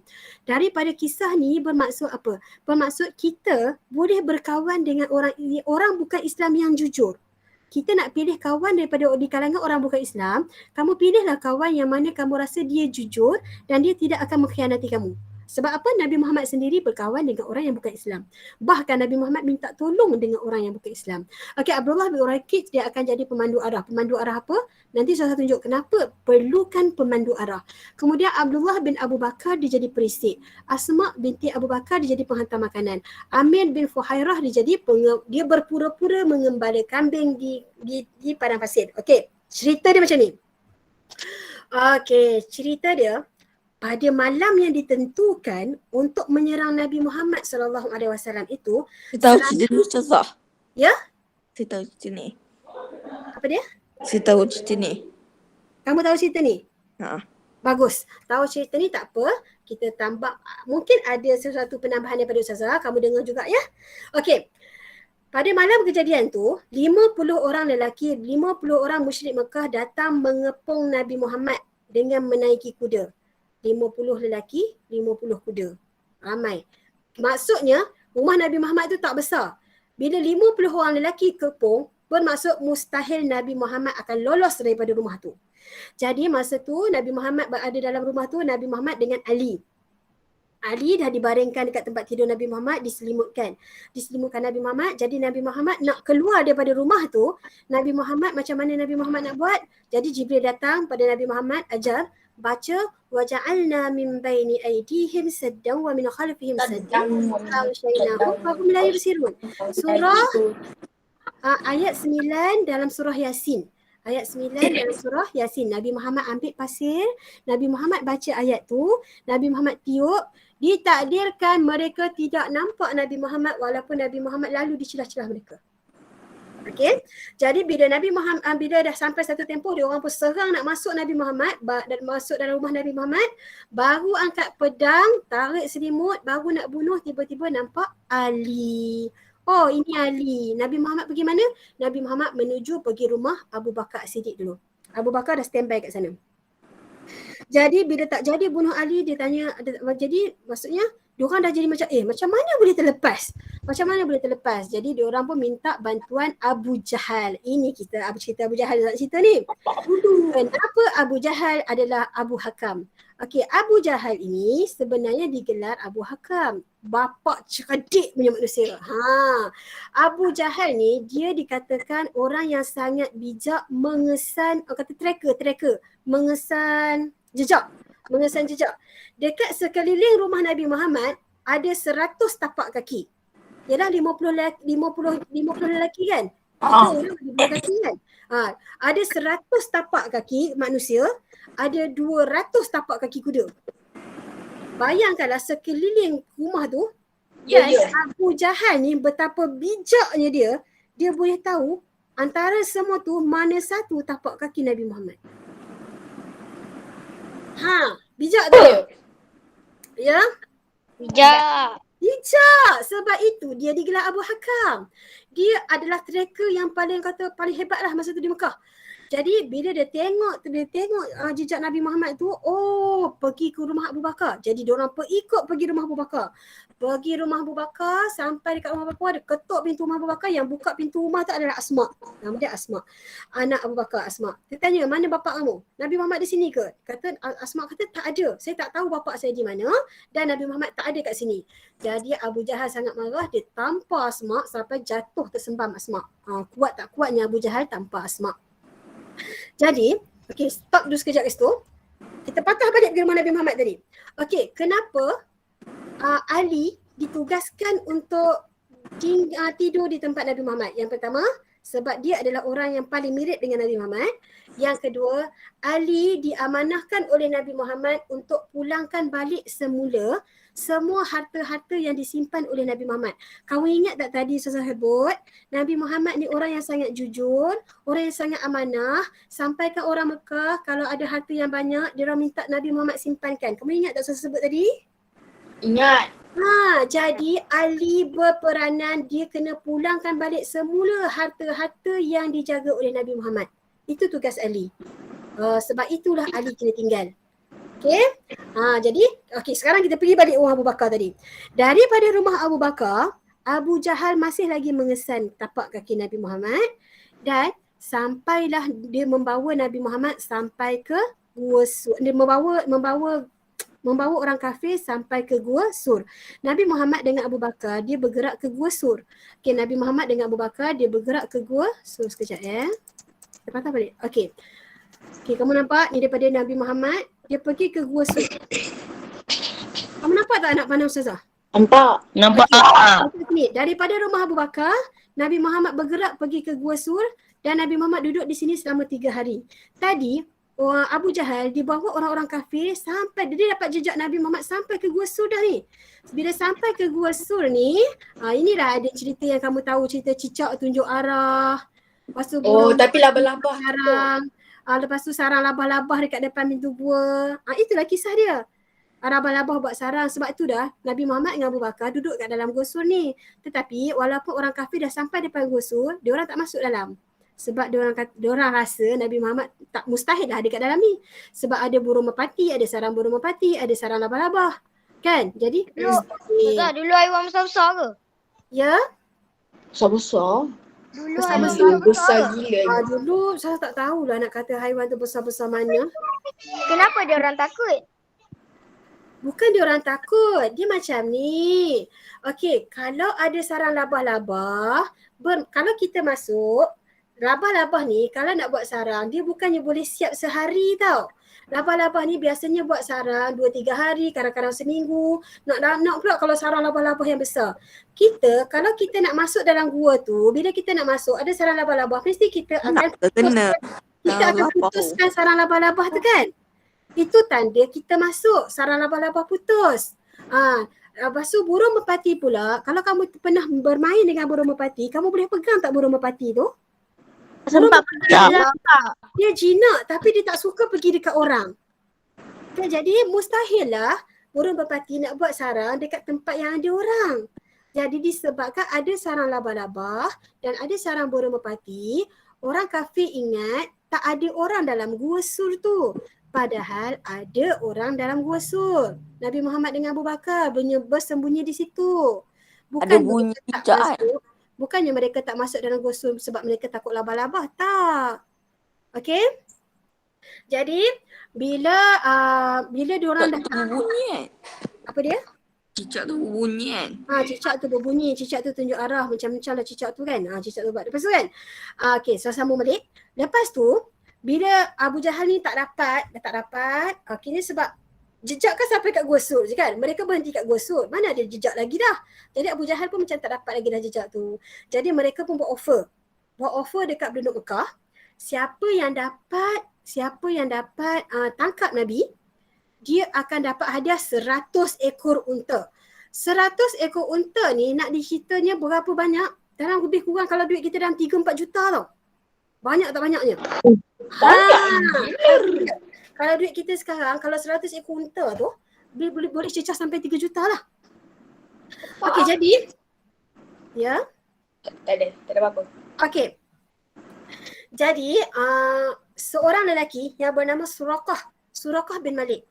S1: Daripada kisah ni bermaksud apa? Bermaksud kita boleh berkawan dengan orang bukan Islam yang jujur. Kita nak pilih kawan daripada di kalangan orang bukan Islam, kamu pilihlah kawan yang mana kamu rasa dia jujur dan dia tidak akan mengkhianati kamu. Sebab apa? Nabi Muhammad sendiri berkawan dengan orang yang bukan Islam. Bahkan Nabi Muhammad minta tolong dengan orang yang bukan Islam. Okey, Abdullah bin Uraiqid dia akan jadi pemandu arah. Pemandu arah apa? Nanti saya tunjuk kenapa perlukan pemandu arah. Kemudian Abdullah bin Abu Bakar dia jadi perisik. Asma binti Abu Bakar dia jadi penghantar makanan. Amir bin Fuhairah dia jadi dia berpura-pura mengembala kambing di padang pasir. Okey, cerita dia macam ni. Okey, cerita dia pada malam yang ditentukan untuk menyerang Nabi Muhammad SAW itu.
S5: Saya tahu cerita ni Ustazah.
S1: Ya?
S5: Saya tahu cerita ni.
S1: Apa dia?
S5: Saya tahu cerita ni.
S1: Kamu tahu cerita ni?
S5: Ha.
S1: Bagus. Tahu cerita ni tak apa. Kita tambah, mungkin ada sesuatu penambahan daripada Ustazah. Kamu dengar juga ya? Okey. Pada malam kejadian tu, 50 orang lelaki, 50 orang musyrik Mekah datang mengepung Nabi Muhammad dengan menaiki kuda. 50 lelaki, 50 kuda. Ramai. Maksudnya, rumah Nabi Muhammad tu tak besar. Bila 50 orang lelaki kepung, bermaksud mustahil Nabi Muhammad akan lolos daripada rumah tu. Jadi masa tu Nabi Muhammad berada dalam rumah tu, Nabi Muhammad dengan Ali. Ali dah dibaringkan dekat tempat tidur Nabi Muhammad, diselimutkan Nabi Muhammad. Jadi Nabi Muhammad nak keluar daripada rumah tu, Nabi Muhammad macam mana Nabi Muhammad nak buat? Jadi Jibril datang pada Nabi Muhammad, ajar baca waja'alna min baini aydihim saddan wa min khalfihim saddan wa aghshaynahum fahum la yubsirun. Surah ayat 9 dalam surah Yasin. Ayat 9 dalam surah Yasin. Nabi Muhammad ambil pasir, Nabi Muhammad baca ayat tu, Nabi Muhammad tiup, ditakdirkan mereka tidak nampak Nabi Muhammad walaupun Nabi Muhammad lalu di celah-celah mereka. Okey. Jadi bila Nabi Muhammad bila dah sampai satu tempoh, dia orang pun serang nak masuk Nabi Muhammad dan masuk dalam rumah Nabi Muhammad, baru angkat pedang, tarik selimut, baru nak bunuh, tiba-tiba nampak Ali. Oh, ini Ali. Nabi Muhammad pergi mana? Nabi Muhammad menuju pergi rumah Abu Bakar As-Siddiq dulu. Abu Bakar dah standby kat sana. Jadi bila tak jadi bunuh Ali, dia tanya, jadi maksudnya diorang dah jadi macam mana boleh terlepas? Macam mana boleh terlepas? Jadi diorang pun minta bantuan Abu Jahal. Ini kita cerita Abu Jahal dalam cerita ni. Kenapa Abu Jahal adalah Abu Hakam? Okey, Abu Jahal ini sebenarnya digelar Abu Hakam. Bapak cerdik punya manusia. Abu Jahal ni dia dikatakan orang yang sangat bijak mengesan, kata tracker, mengesan jejak. Dekat sekeliling rumah Nabi Muhammad ada 100 tapak kaki. Yalah 50 lelaki kan? Kita orang ada 2 kaki kan? Ada 100 tapak kaki manusia, ada 200 tapak kaki kuda. Bayangkanlah sekeliling rumah tu, Abu Jahal ni betapa bijaknya dia boleh tahu antara semua tu mana satu tapak kaki Nabi Muhammad. Bijak tak? Ya? Bijak. Sebab itu dia digelar Abu Hakam. Dia adalah tracker yang paling hebat lah masa tu di Mekah. Jadi bila dia tengok jejak Nabi Muhammad tu, pergi ke rumah Abu Bakar. Jadi diorang pergi rumah Abu Bakar. Pergi rumah Abu Bakar, sampai dekat rumah Abu Bakar, dia ketuk pintu rumah Abu Bakar. Yang buka pintu rumah tu adalah Asma. Nama dia Asma. Anak Abu Bakar, Asma. Dia tanya, mana bapak kamu? Nabi Muhammad di sini ke? Asma kata, tak ada. Saya tak tahu bapak saya di mana dan Nabi Muhammad tak ada kat sini. Jadi Abu Jahal sangat marah, dia tampar Asma sampai jatuh tersembam Asma. Kuat tak kuatnya Abu Jahal tampar Asma. Jadi, stop dulu sekejap kat situ. Kita patah balik ke rumah Nabi Muhammad tadi. Kenapa Ali ditugaskan untuk tidur di tempat Nabi Muhammad? Yang pertama, sebab dia adalah orang yang paling mirip dengan Nabi Muhammad. Yang kedua, Ali diamanahkan oleh Nabi Muhammad untuk pulangkan balik semula semua harta-harta yang disimpan oleh Nabi Muhammad. Kamu ingat tak tadi saya sebut, Nabi Muhammad ni orang yang sangat jujur, orang yang sangat amanah, sampaikan orang Mekah kalau ada harta yang banyak, dia orang minta Nabi Muhammad simpankan. Kamu ingat tak saya sebut tadi?
S4: Ingat.
S1: Jadi Ali berperanan, dia kena pulangkan balik semula harta-harta yang dijaga oleh Nabi Muhammad. Itu tugas Ali. Sebab itulah Ali kena tinggal. Jadi sekarang kita pergi balik rumah Abu Bakar tadi. Daripada rumah Abu Bakar, Abu Jahal masih lagi mengesan tapak kaki Nabi Muhammad dan sampailah dia membawa Nabi Muhammad sampai ke Gua Sur. Dia membawa orang kafir sampai ke Gua Sur. Nabi Muhammad dengan Abu Bakar dia bergerak ke Gua Sur. Nabi Muhammad dengan Abu Bakar dia bergerak ke Gua Sur. Sekejap ya. Kita patah balik. Kamu nampak ni daripada Nabi Muhammad dia pergi ke Gua Sur. Kamu nampak tak anak panah Ustazah?
S4: Nampak.
S1: Ni daripada rumah Abu Bakar, Nabi Muhammad bergerak pergi ke Gua Sur dan Nabi Muhammad duduk di sini selama 3 hari. Tadi Abu Jahal dibawa orang-orang kafir sampai dia dapat jejak Nabi Muhammad sampai ke Gua Sur dah ni. Bila sampai ke Gua Sur ni, inilah ada cerita yang kamu tahu, cerita cicak tunjuk arah. Lepas tu
S6: tapi labah-labah
S1: sarang. Lepas tu sarang labah-labah dekat depan pintu gua. Itulah kisah dia. Labah-labah buat sarang. Sebab tu dah Nabi Muhammad dengan Abu Bakar duduk kat dalam Gua Sur ni. Tetapi walaupun orang kafir dah sampai depan Gua Sur, dia orang tak masuk dalam. Sebab dia orang rasa Nabi Muhammad tak mustahil lah ada kat dalam ni. Sebab ada burung merpati, ada sarang burung merpati, ada sarang labah-labah. Kan? Jadi
S2: Dulu haiwan besar-besar ke?
S1: Ya.
S6: besar-besar.
S2: Dulu
S6: Besar gila.
S1: Dulu saya tak tahulah nak kata haiwan tu besar-besar mana.
S2: Kenapa dia orang takut?
S1: Bukan dia orang takut. Dia macam ni. Kalau ada sarang labah-labah, kalau kita masuk, labah-labah ni kalau nak buat sarang, dia bukannya boleh siap sehari tau. Labah-labah ni biasanya buat sarang 2-3 hari, kadang-kadang seminggu. Nak pula kalau sarang labah-labah yang besar. Kalau kita nak masuk dalam gua tu, bila kita nak masuk ada sarang labah-labah, mesti kita akan putuskan sarang labah-labah tu kan. Itu tanda kita masuk, sarang labah-labah putus. Lepas tu burung merpati pula, kalau kamu pernah bermain dengan burung merpati, kamu boleh pegang tak burung merpati tu?
S2: Sempat
S1: Dia jinak tapi dia tak suka pergi dekat orang. Jadi mustahil lah burung merpati nak buat sarang dekat tempat yang ada orang. Jadi disebabkan ada sarang labah-labah dan ada sarang burung merpati, orang kafir ingat tak ada orang dalam Gua Sur tu. Padahal ada orang dalam Gua Sur. Nabi Muhammad dengan Abu Bakar bersembunyi di situ.
S5: Ada bunyi cicak.
S1: Bukannya mereka tak masuk dalam Gua Sur sebab mereka takut labah-labah. Tak. Jadi bila diorang dah
S5: bunyi
S1: apa dia?
S5: Cicak tu berbunyi kan?
S1: Cicak tu berbunyi, cicak tu tunjuk arah macam-macam lah cicak tu kan. Cicak tu buat. Lepas tu kan. Okey, so sambung balik. Lepas tu, bila Abu Jahal ni dah tak dapat. Okey, ni sebab jejak kan sampai kat Gua Sur je kan. Mereka berhenti kat Gua Sur. Mana ada jejak lagi dah. Jadi Abu Jahal pun macam tak dapat lagi dah jejak tu. Jadi mereka pun buat offer. Buat offer dekat penduduk Mekah. Siapa yang dapat tangkap Nabi, dia akan dapat hadiah 100 ekor unta. 100 ekor unta ni nak dicitanya berapa banyak? Dalam lebih kurang kalau duit kita dalam 3-4 juta tau. Banyak tak banyaknya? Kalau duit kita sekarang, kalau 100 ekor unta tu, boleh cecah sampai 3 juta lah. Okey, jadi. Ya.
S6: Tak ada apa-apa.
S1: Okey. Jadi, seorang lelaki yang bernama Suraqah bin Malik.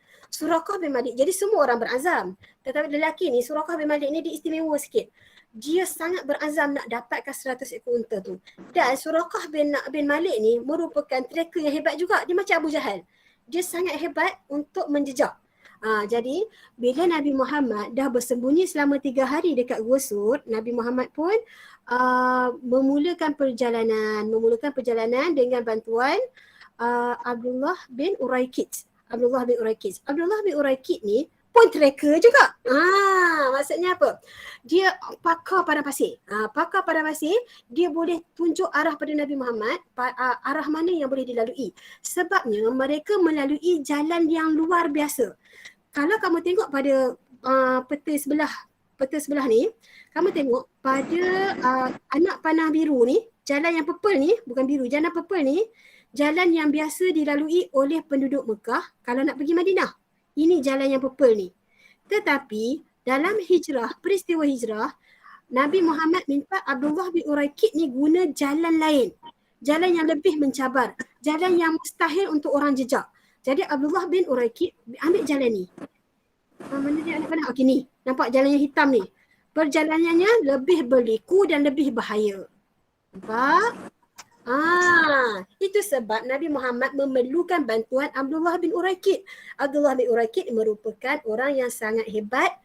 S1: Jadi semua orang berazam. Tetapi lelaki ni, Suraqah bin Malik ni dia istimewa sikit. Dia sangat berazam nak dapatkan 100 ekor unta tu. Dan Suraqah bin Malik ni merupakan tracker yang hebat juga. Dia macam Abu Jahal. Dia sangat hebat untuk menjejak. Jadi bila Nabi Muhammad dah bersembunyi selama 3 hari dekat Gua Sur, Nabi Muhammad pun memulakan perjalanan dengan bantuan Abdullah bin Uraikid. Abdullah bin Uraikid ni pun tracker juga. Maksudnya apa? Dia pakar padang pasir. Pakar padang pasir, dia boleh tunjuk arah pada Nabi Muhammad, arah mana yang boleh dilalui. Sebabnya mereka melalui jalan yang luar biasa. Kalau kamu tengok pada peta sebelah ni, kamu tengok pada anak panah biru ni, jalan yang purple ni, bukan biru, jalan purple ni, jalan yang biasa dilalui oleh penduduk Mekah kalau nak pergi Madinah. Ini jalan yang purple ni. Tetapi dalam peristiwa hijrah, Nabi Muhammad minta Abdullah bin Uraikid ni guna jalan lain. Jalan yang lebih mencabar. Jalan yang mustahil untuk orang jejak. Jadi Abdullah bin Uraikid ambil jalan ni. Mana dia anak panah? Okey ni. Nampak jalan yang hitam ni. Perjalanannya lebih berliku dan lebih bahaya. Nampak? Itu sebab Nabi Muhammad memerlukan bantuan Abdullah bin Uraikid. Abdullah bin Uraikid merupakan orang yang sangat hebat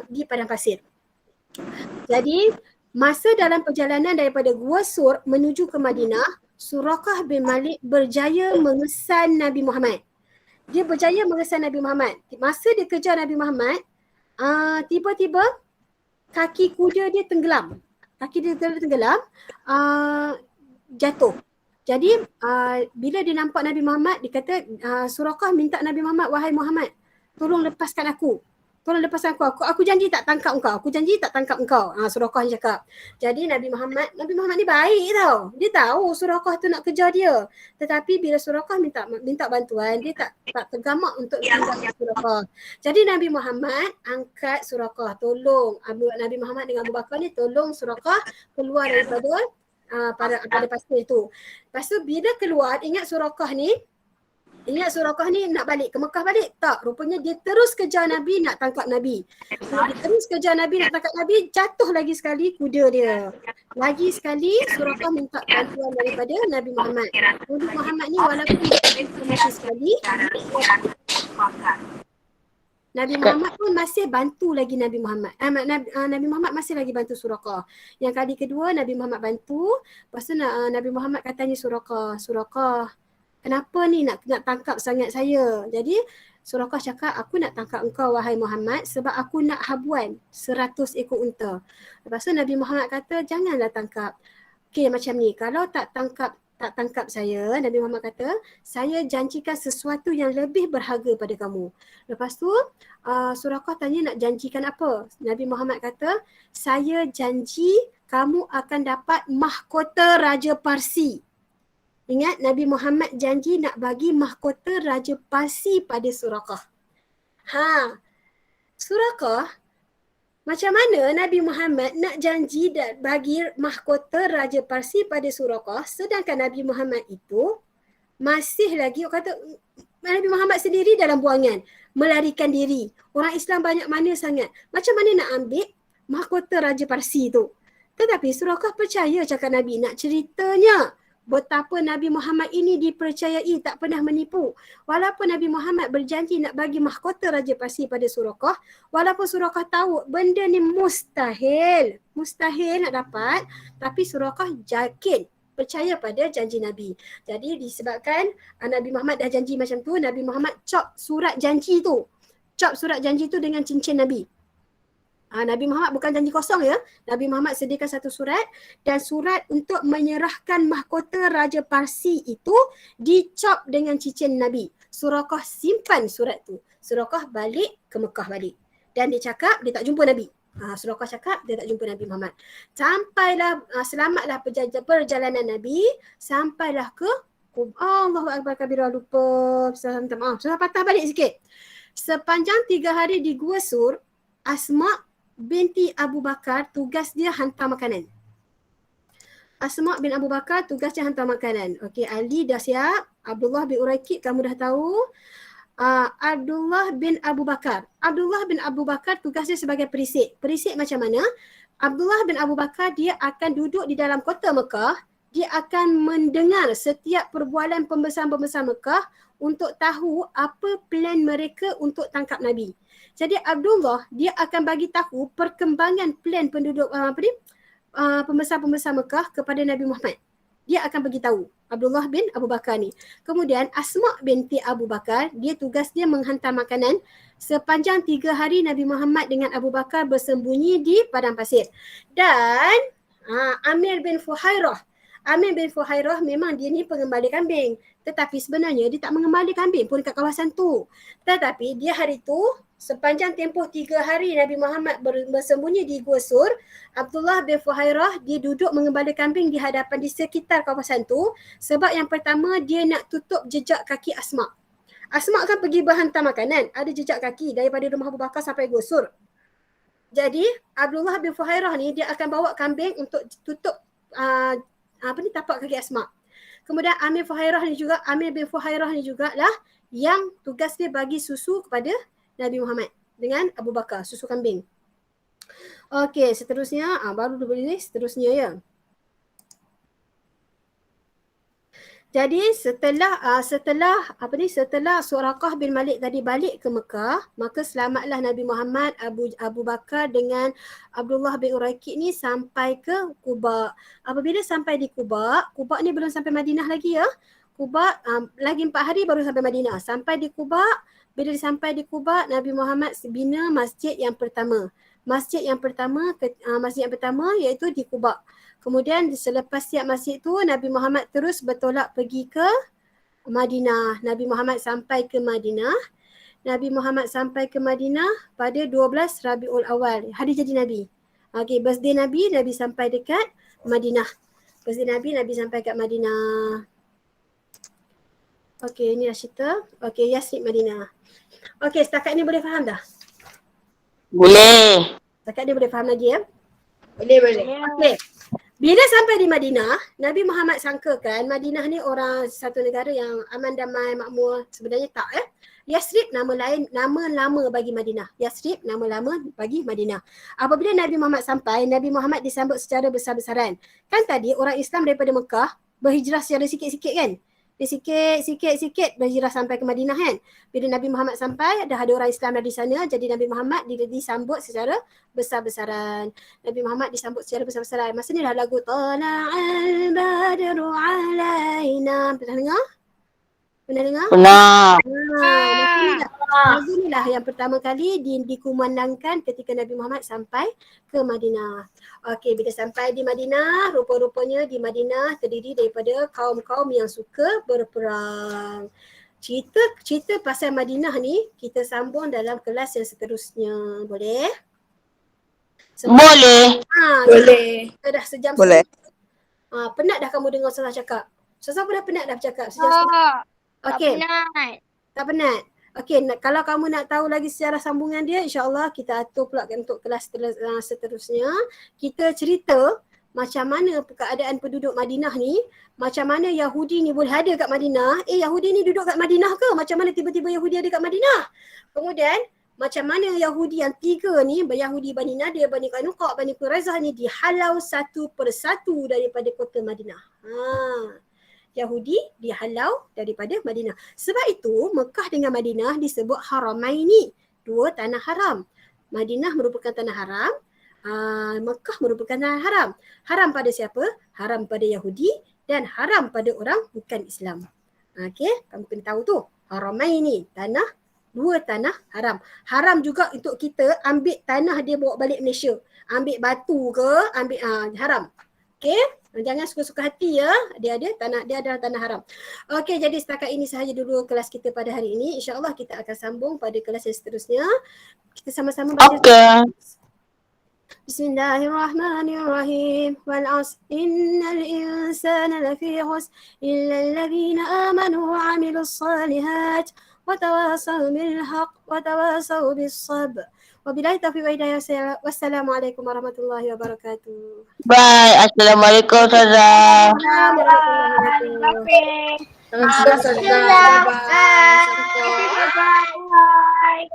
S1: di padang pasir. Jadi masa dalam perjalanan daripada Gua Sur menuju ke Madinah, Suraqah bin Malik berjaya mengesan Nabi Muhammad. Dia berjaya mengesan Nabi Muhammad. Masa dia kejar Nabi Muhammad, tiba-tiba kaki kuda dia tenggelam. Jatuh. Jadi bila dia nampak Nabi Muhammad, dia kata Suraqah minta Nabi Muhammad, wahai Muhammad, tolong lepaskan aku. Aku janji tak tangkap engkau. Suraqah cakap. Jadi Nabi Muhammad ni baik tau. Dia tahu Suraqah tu nak kejar dia. Tetapi bila Suraqah minta bantuan, dia tak tergamak untuk tinggalkan Suraqah. Jadi Nabi Muhammad angkat Suraqah, tolong Nabi Muhammad dengan Abu Bakar ni tolong Suraqah keluar daripada pada pasir tu. Lepas tu bila keluar, ingat Suraqah ni nak balik ke Mekah balik? Tak, rupanya dia terus kejar Nabi nak tangkap Nabi. Jatuh lagi sekali kuda dia. Lagi sekali Suraqah minta bantuan daripada Nabi Muhammad. Nabi Muhammad ni walaupun masih sekali, Nabi Muhammad pun masih bantu lagi Nabi Muhammad. Nabi Muhammad masih lagi bantu Suraqah. Yang kali kedua Nabi Muhammad bantu. Lepas tu Nabi Muhammad katanya Suraqah, kenapa ni nak tangkap sangat saya? Jadi Suraqah cakap, aku nak tangkap engkau wahai Muhammad sebab aku nak habuan 100 ekor unta. Lepas tu Nabi Muhammad kata, janganlah tangkap. Okey, macam ni, kalau tak tangkap saya, Nabi Muhammad kata, saya janjikan sesuatu yang lebih berharga pada kamu. Lepas tu Suraqah tanya nak janjikan apa? Nabi Muhammad kata, saya janji kamu akan dapat mahkota Raja Parsi. Ingat, Nabi Muhammad janji nak bagi mahkota Raja Parsi pada Suraqah. Suraqah, macam mana Nabi Muhammad nak janji dan bagi mahkota Raja Parsi pada Suraqah sedangkan Nabi Muhammad itu masih lagi, orang kata Nabi Muhammad sendiri dalam buangan, melarikan diri. Orang Islam banyak mana sangat. Macam mana nak ambil mahkota Raja Parsi tu? Tetapi Suraqah percaya cakap Nabi, nak ceritanya betapa Nabi Muhammad ini dipercayai, tak pernah menipu. Walaupun Nabi Muhammad berjanji nak bagi mahkota Raja Parsi pada Suraqah, walaupun Suraqah tahu benda ni mustahil nak dapat, tapi Suraqah yakin, percaya pada janji Nabi. Jadi disebabkan Nabi Muhammad dah janji macam tu, Nabi Muhammad cop surat janji tu dengan cincin Nabi. Nabi Muhammad bukan janji kosong ya. Nabi Muhammad sediakan satu surat, dan surat untuk menyerahkan mahkota Raja Parsi itu dicop dengan cincin Nabi. Suraqah simpan surat tu. Suraqah balik ke Mekah balik. Dan dia cakap dia tak jumpa Nabi. Suraqah cakap dia tak jumpa Nabi Muhammad. Sampailah, selamatlah perjalanan Nabi, sampailah ke Allahu Akbar kabira, lupa. Maaf, saya patah balik sikit. Sepanjang 3 hari di Gua Sur, Asma' binti Abu Bakar tugas dia hantar makanan. Asma' bin Abu Bakar tugas dia hantar makanan. Okey, Ali dah siap. Abdullah bin Uraikid kamu dah tahu. Abdullah bin Abu Bakar. Abdullah bin Abu Bakar tugas dia sebagai perisik. Perisik macam mana? Abdullah bin Abu Bakar dia akan duduk di dalam kota Mekah. Dia akan mendengar setiap perbualan pembesar-pembesar Mekah untuk tahu apa plan mereka untuk tangkap Nabi. Jadi Abdullah dia akan bagi tahu perkembangan plan penduduk pembesar-pembesar Mekah kepada Nabi Muhammad. Dia akan bagi tahu Abdullah bin Abu Bakar ni. Kemudian Asma' binti Abu Bakar, dia tugas dia menghantar makanan. Sepanjang 3 hari Nabi Muhammad dengan Abu Bakar bersembunyi di padang pasir. Dan Amir bin Fuhairah memang dia ni pengembala kambing. Tetapi sebenarnya dia tak mengembala kambing pun kat kawasan tu. Tetapi dia hari tu, sepanjang tempoh 3 hari Nabi Muhammad bersembunyi di Gua Sur, Abdullah bin Fuhairah dia duduk mengembala kambing di hadapan, di sekitar kawasan tu. Sebab yang pertama dia nak tutup jejak kaki Asma'. Asma' kan pergi berhantar makanan, ada jejak kaki daripada rumah Abu Bakar sampai Gua Sur. Jadi Abdullah bin Fuhairah ni dia akan bawa kambing untuk tutup tapak kaki Asma'. Kemudian Amir bin Fuhairah ni jugalah yang tugas dia bagi susu kepada Nabi Muhammad dengan Abu Bakar, susu kambing. Okey, seterusnya baru boleh seterusnya ya. Jadi setelah Suraqah bin Malik tadi balik ke Mekah, maka selamatlah Nabi Muhammad, Abu Bakar dengan Abdullah bin Uraikid ni sampai ke Quba. Apabila sampai di Quba ni belum sampai Madinah lagi ya. Quba lagi 4 hari baru sampai Madinah. Sampai di Quba, bila sampai di Quba, Nabi Muhammad bina masjid yang pertama. Masjid yang pertama iaitu di Quba. Kemudian selepas siap masjid tu, Nabi Muhammad terus bertolak pergi ke Madinah. Nabi Muhammad sampai ke Madinah pada 12 Rabiul Awal, hari jadi Nabi. Okey, birthday Nabi sampai dekat Madinah. Nabi sampai kat Madinah. Okey, ini dah cerita. Okey, Yasrib Madinah. Okey, setakat ni boleh faham dah?
S5: Boleh.
S1: Setakat ni boleh faham lagi ya?
S6: Boleh.
S1: Okey. Bila sampai di Madinah, Nabi Muhammad sangkakan Madinah ni satu negara yang aman, damai, makmur. Sebenarnya tak Yasrib nama lama bagi Madinah. Apabila Nabi Muhammad sampai, Nabi Muhammad disambut secara besar-besaran. Kan tadi orang Islam daripada Mekah berhijrah secara sikit-sikit kan? Dia sikit berhijrah sampai ke Madinah kan. Bila Nabi Muhammad sampai, dah ada orang Islam di sana, jadi Nabi Muhammad disambut secara besar-besaran. Masa ni dah lagu Tala'al Badru Alaina. Pernah dengar?
S5: Pernah.
S1: Lagu ni lah yang pertama kali dikumandangkan ketika Nabi Muhammad sampai ke Madinah. Okey, bila sampai di Madinah, rupa-rupanya di Madinah terdiri daripada kaum-kaum yang suka berperang. Cerita pasal Madinah ni kita sambung dalam kelas yang seterusnya. Boleh?
S5: Boleh.
S6: Boleh.
S1: Kita dah sejam.
S5: Boleh.
S1: Penat dah kamu dengar Ustazah cakap? Ustazah pun dah penat dah bercakap sejam. Okey. Tak penat. Okey, kalau kamu nak tahu lagi sejarah sambungan dia, insya-Allah kita atur pula untuk kelas seterusnya. Kita cerita macam mana keadaan penduduk Madinah ni, macam mana Yahudi ni boleh ada kat Madinah. Yahudi ni duduk kat Madinah ke? Macam mana tiba-tiba Yahudi ada kat Madinah? Kemudian macam mana Yahudi yang 3 ni, Yahudi Bani Nadir, Bani Qainuqa, Bani Quraizah ni dihalau satu persatu daripada kota Madinah. Yahudi dihalau daripada Madinah. Sebab itu Mekah dengan Madinah disebut haramaini, dua tanah haram. Madinah merupakan tanah haram, Mekah merupakan tanah haram. Haram pada siapa? Haram pada Yahudi dan haram pada orang bukan Islam. Okey, kamu kena tahu tu. Haramaini, dua tanah haram. Haram juga untuk kita ambil tanah dia bawa balik Malaysia. Ambil batu ke, ambil haram. Okey, jangan suka-suka hati ya. Dia adalah tanah haram. Okey, jadi setakat ini sahaja dulu kelas kita pada hari ini. InsyaAllah kita akan sambung pada kelas yang seterusnya. Kita sama-sama baca.
S5: Okey.
S1: Bismillahirrahmanirrahim. Wal 'asr innal insana lafi khusr illa alladhina amanu wa 'amilus salihat wa tawasaw bil haqq wa tawasaw bis sabr. Wabillahi taufiq wa hidayah. Wassalamualaikum warahmatullahi wabarakatuh.
S5: Bye. Assalamualaikum Ustazah.
S6: Sama-sama. Bye-bye.
S2: Bye.